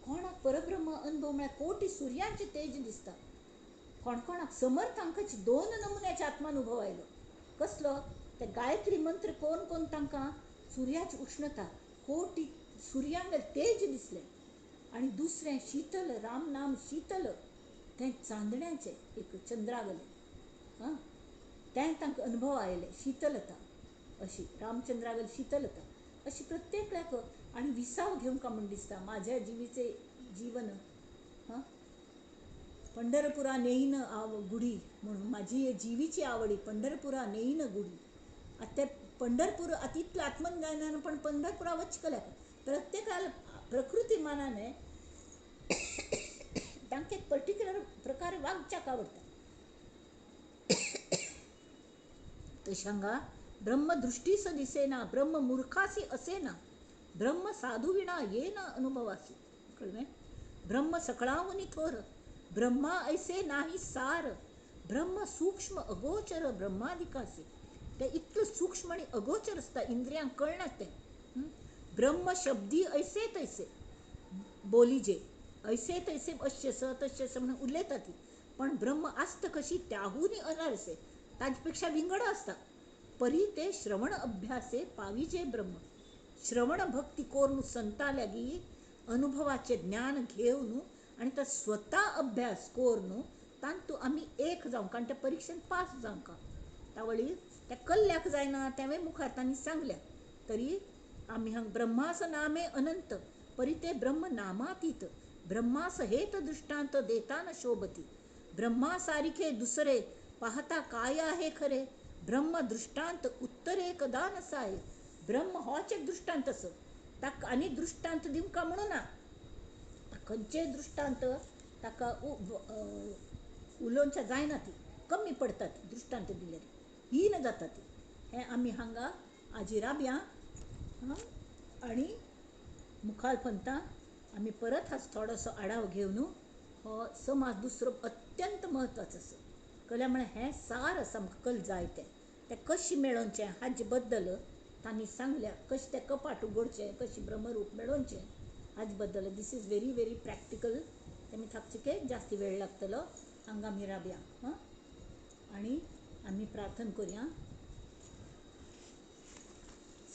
कोणाक परब्रह्म अनुभव म्हळ्यार कोटी सुर्यांचे तेज दिसता कोणाक समर्थांकाची 2 नमुन्याचे आत्मानुभव आयलो कसलो ते गायत्री मंत्र कोण कोण तांकां सुर्याची उष्णता कोटी सुर्यांगेल तेज दिसले आनी दुसरें शीतल राम नाम शीतल तें चांदण्याचें एक चंद्रागले हां तें तांकां अनुभव आयले शीतलता अशी रामचंद्रागल शीतलता अशी प्रत्येकल्याक आनी विसाव घेवंक म्हूण दिसता माझ्या जिवीचे जीवन हां पंढरपुरा नेईन गुढी म्हणून माझी जिवीची आवडी पंढरपुरा नेईन गुढी आता ते पंढरपूर अतिथलं आत्मज्ञानानं पण पंढरपुरा वचकल्या प्रत्येकाला प्रकृती मानाने तांकां एक पर्टिक्युलर प्रकारे वागच्याक आवडटा तशांगा ब्रह्म दृष्टीस दिसेना ब्रह्म मूर्खासी असेना ब्रह्म साधू विना येन अनुभवासी कळले ब्रह्म सकळावनी थोर ब्रह्मा ऐसे नाही सार ब्रह्म सूक्ष्म अगोचर ब्रह्मादिकासे. ते इतकं सूक्ष्म आणि अगोचर असता इंद्रियांक कळणार ते. ब्रह्म शब्दी ऐसे तैसे बोलीजे, ऐसे तैसे अश्य स तश्य स म्हणून उल्लेतात ती. पण ब्रह्म असतं कशी त्याहूनही अनारसे, त्याच्यापेक्षा विंगड असतात. परी ते श्रवण अभ्यासे पाविजे ब्रह्म. श्रवण भक्ती कोरनु संताल्यागी अनुभवाचे ज्ञान घेऊन आणि त्या स्वतः अभ्यास कोरनु तांतू आम्ही एक जाऊ, कारण त्या परीक्षेत पास जाऊ का त्यावेळी त्या कल्ल्याक जायना त्यावेळी मुखातांनी सांगल्या. तरी आम्ही हंग ब्रह्मास नामे अनंत, परी ते ब्रह्म नामातीत. ब्रह्मास हेत दृष्टांत देता न शोभती. ब्रह्मासारिखे दुसरे पाहता काय आहे खरे. ब्रह्म दृष्टांत उत्तरे कदा नसाय. ब्रह्म होच एक दृष्टांत असं ताक आणि दृष्टांत देऊ का म्हणू ना. खंयचे दृष्टांत ताका उलोवच्या जायना ती, कमी पडतात दृष्टांत दिल्यार, ही न जाता ती. हे आम्ही हांगा आजी राबया. आणि मुखार पंथा आम्ही परत हाच थोडोसो आढाव घेवन हो समाज दुसरो अत्यंत म्हत्वाचो असो कल्यामुळे हे सार आसा आमकां कल जाय ते कशी मेळोवचें हाजे बद्दल तांणी सांगल्या. कशें तें कपाट उगडचें, कशी ब्रह्मरूप मेळोवचें हाजे बद्दल. This is very very practical. तेमी थापचिके जास्ती वेळ लागतलो. हांगा आमी राबया. आणि आम्ही प्रार्थना करूया.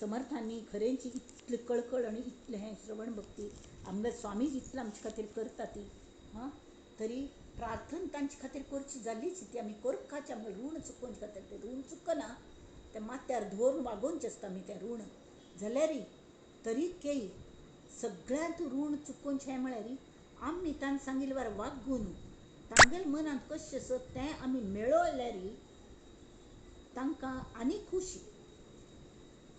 समर्थांनी खरेंची इतली कळकळ आणि इतलें हें श्रवण भक्ती आमगे स्वामीज इतलें आमचे खातीर करता ती. तरी प्रार्थना तांचे खातीर करची जाल्लीच ती आमी करप खाचे. आमगे ऋण चुकोवचे खातीर तें ऋण चुकना, तें माथ्यार धरून वागोवचें आसता आमी तें ऋण. जाल्यारय तरी केय सगळ्यांत ऋण चुकोवचें हें म्हळ्यार आमी तांणी सांगिल्ले वार वागून तांगेल मनांत कशें आसा तें आमी मेळयल्यार तांकां आनी खुशी,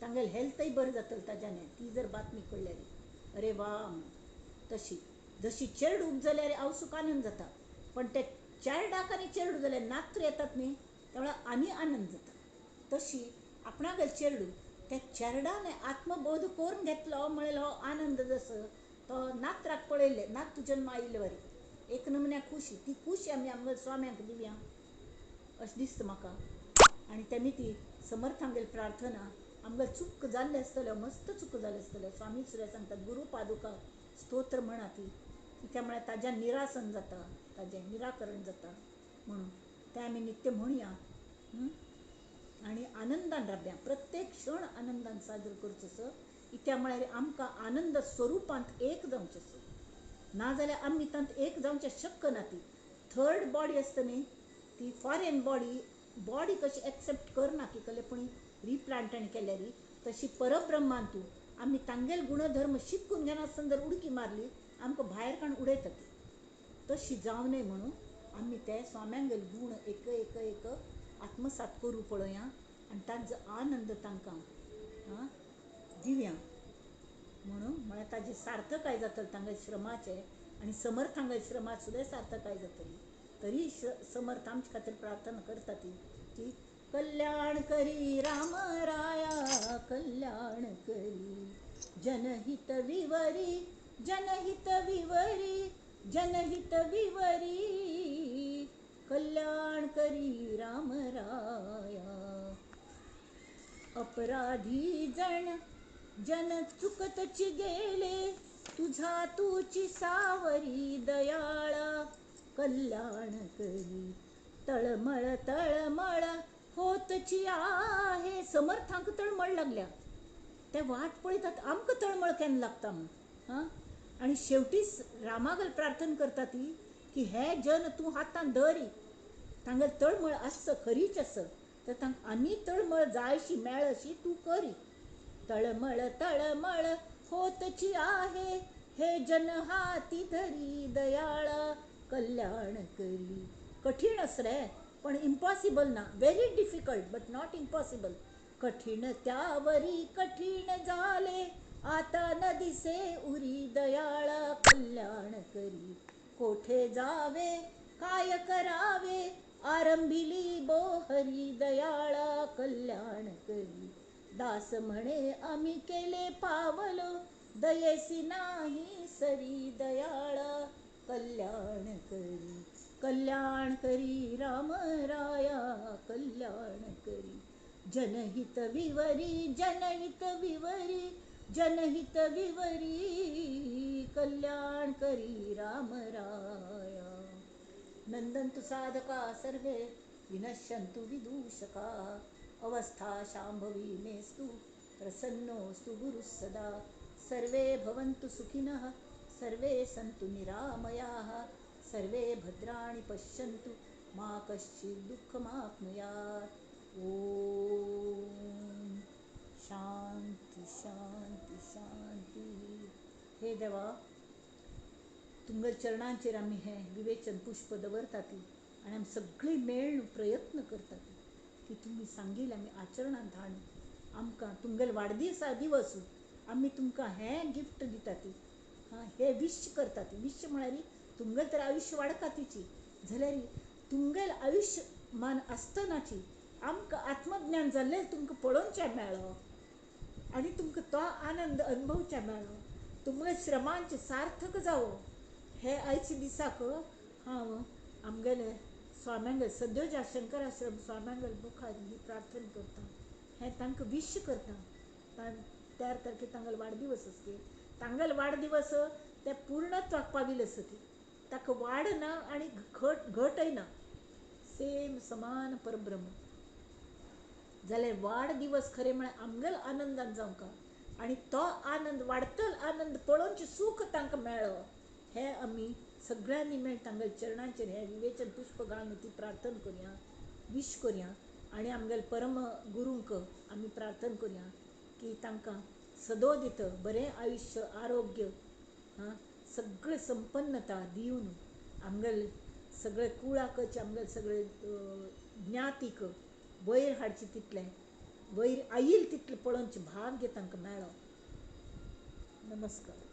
तांगेल हेल्थय बरें जातलें ताज्यान. ती जर बातमी कळल्यार अरे वा. तशी जशी चेडूक जाल्यार आवसूक आनंद जाता, पण ते चेडूक आनी चेडू जाल्यार नात्र येतात न्ही त्या आनी आनंद जाता. तशी आपणागेल चेडू त्या चेरडान आत्मबोध करून घेतलो म्हळ्यार हो आनंद जसो तो नात्राक पळयले, नात जन्म आयिल्ले वरी एक नमुन्या खुशी. ती खुशी आमी आमगे स्वाम्यांक दिवया अशें दिसता म्हाका. आणि तेमी ती समर्थांगेल प्रार्थना आमगे चूक जाल्ले आसतल्यो, मस्त चूक जाल्ले आसतल्यो. स्वामी सुद्दां सांगतात गुरू पादुका स्तोत्र म्हणा ती, त्या म्हळ्यार ताज्यान निरासन जाता, ताजें निराकरण जाता म्हणून तें आमी नित्य म्हणुया. आणि आनंदान राबया. प्रत्येक क्षण आनंदान साजरो करचो. इत्या म्हळ्यार आमकां आनंद स्वरुपांत एक जावचें आसा. नाजाल्यार आमी तांत एक जावचें शक्य ना. ती थर्ड बॉडी आसता न्ही ती फॉरेन बॉडी कशी एक्सेप्ट करना की कलेपणी रिप्लांटण केल्यार तशी परब्रह्मान तूं आमी तांगेल गुणधर्म शिकून घेना आसतना जर उडकी मारली आमकां भायर काडून उडयता ती. तशी जावं न्हय म्हणून आमी ते स्वाम्यांगेल गुण एक एक एक आत्मसात करूं पळोवया आनी ताजो आनंद तांकां दिवया म्हणून म्हळ्यार ताजें सार्थकाय जातलें तांगे श्रमाचें. आणि समर्थांगे श्रमात सुद्दां सार्थकाय जातली. तरी समर्थ आमचे खातीर प्रार्थना करता ती की कल्याण करी राम राया, कल्याण करी जनहित विवरी, जनहित विवरी, जनहित विवरी, कल्याण करी राम राया. अपराधी जन चुकतची गेले, तुझा तूची सावरी दयाळा, कल्याण करी. तळमळ तळमळ होतची आहे. समर्थांक तळमळ लागल्या ते वाट पळयतात आमकां तळमळ केन्ना लागता म्हणून. आणि शेवटी रामागल प्रार्थना करता ती की हे जन तूं हातान धरी, तांगेल तळमळ आस खरीच आस तर तांकां आनी तळमळ जायशी मेळशी तूं करी. तळमळ तळमळ होतची आहे, हे जन हाती धरी दयाळा, कल्याण करी. कठीण आस रे पण इम्पॉसिबल ना. Very difficult but not impossible. कठीण त्यावरी कठीण झाले, आता न दिसे उरी दयाळा, कल्याण करी. कोठे जावे काय करावे, आरंभिली बोहरी दयाळा, कल्याण करी. दास म्हणे आम्ही केले पावल, दयेसी नाही सरी दयाळा, कल्याण करी. कल्याण करी राम कल्याण करी. जनहित विवरी जनहित विवरी जनहित विवरी कल्याण करी राम राया. नंदन्तु साधका सर्वे विनश्यन्तु विदूषका. अवस्था शाम्भवी मेस्तु प्रसन्नोऽस्तु गुरुः सदा. सर्वे भवन्तु सुखिनः सर्वे सन्तु निरामयाः. सर्वे भद्राणि पश्यन्तु मा कश्चित् दुःखमाप्नुयात्. ओम शांती शांती शांती. हे देवा, तुंगल चरणांचेर आमी हे विवेचन पुष्प दवरताती आनी आमी सगळी मेळून प्रयत्न करतात की तुम्ही सांगील आमी आचरणांत हाडूं. आमकां तुंगल वाडदिसा दिवस आमी तुमकां हें गिफ्ट दिताती. हे विश करतात. विश म्हळ्यार तुंगल तर आयुश्य वाडकातीची जाल्यार तुंगल आयुश्य मान आसतनाची आमकां आत्मज्ञान जाल्लें तुमकां पळोवचें मेळ्ळो आनी तुमकां तो आनंद अनुभवचें मेळ्ळो. तुमगे श्रमांचें सार्थक जावो हे आयच्या दिसाक हांव आमगेले स्वाम्यांगल सद्योजा शंकर आश्रम स्वाम्यांगल मुखार ही प्रार्थना करता. हें तांकां विश करता. 13 तारखेर तांगेलो वाडदिवस आसगे. तांगेलो वाडदिवस ते पूर्णत्वाक पाविल आसगी. ताका वाड ना आनी घटय ना. सेम समान परब्रह्म जाल्यार वाडदिवस खरें म्हळ्यार आमगेलो आनंदान जावंका आनी तो आनंद वाडतल आनंद पळोवनचें सूख तांकां मेळ्ळो. हें आमी सगळ्यांनी मेळून तांगेल्या चरणांचेर हें विवेचन पुष्प घालून ती प्रार्थना करया, विश करया आनी आमगेले परम गुरूंक आमी प्रार्थना करया की तांकां सदो दित बरें आयुश्य आरोग्य सगळे संपन्नता दिवन आमगेले सगळे कुळाकच आमगेले सगळे ज्ञातीक वयर हाडचें तितलें वयर आयिल्लें तितलें पळोवनचें भाग्य तांकां मेळ्ळो. नमस्कार.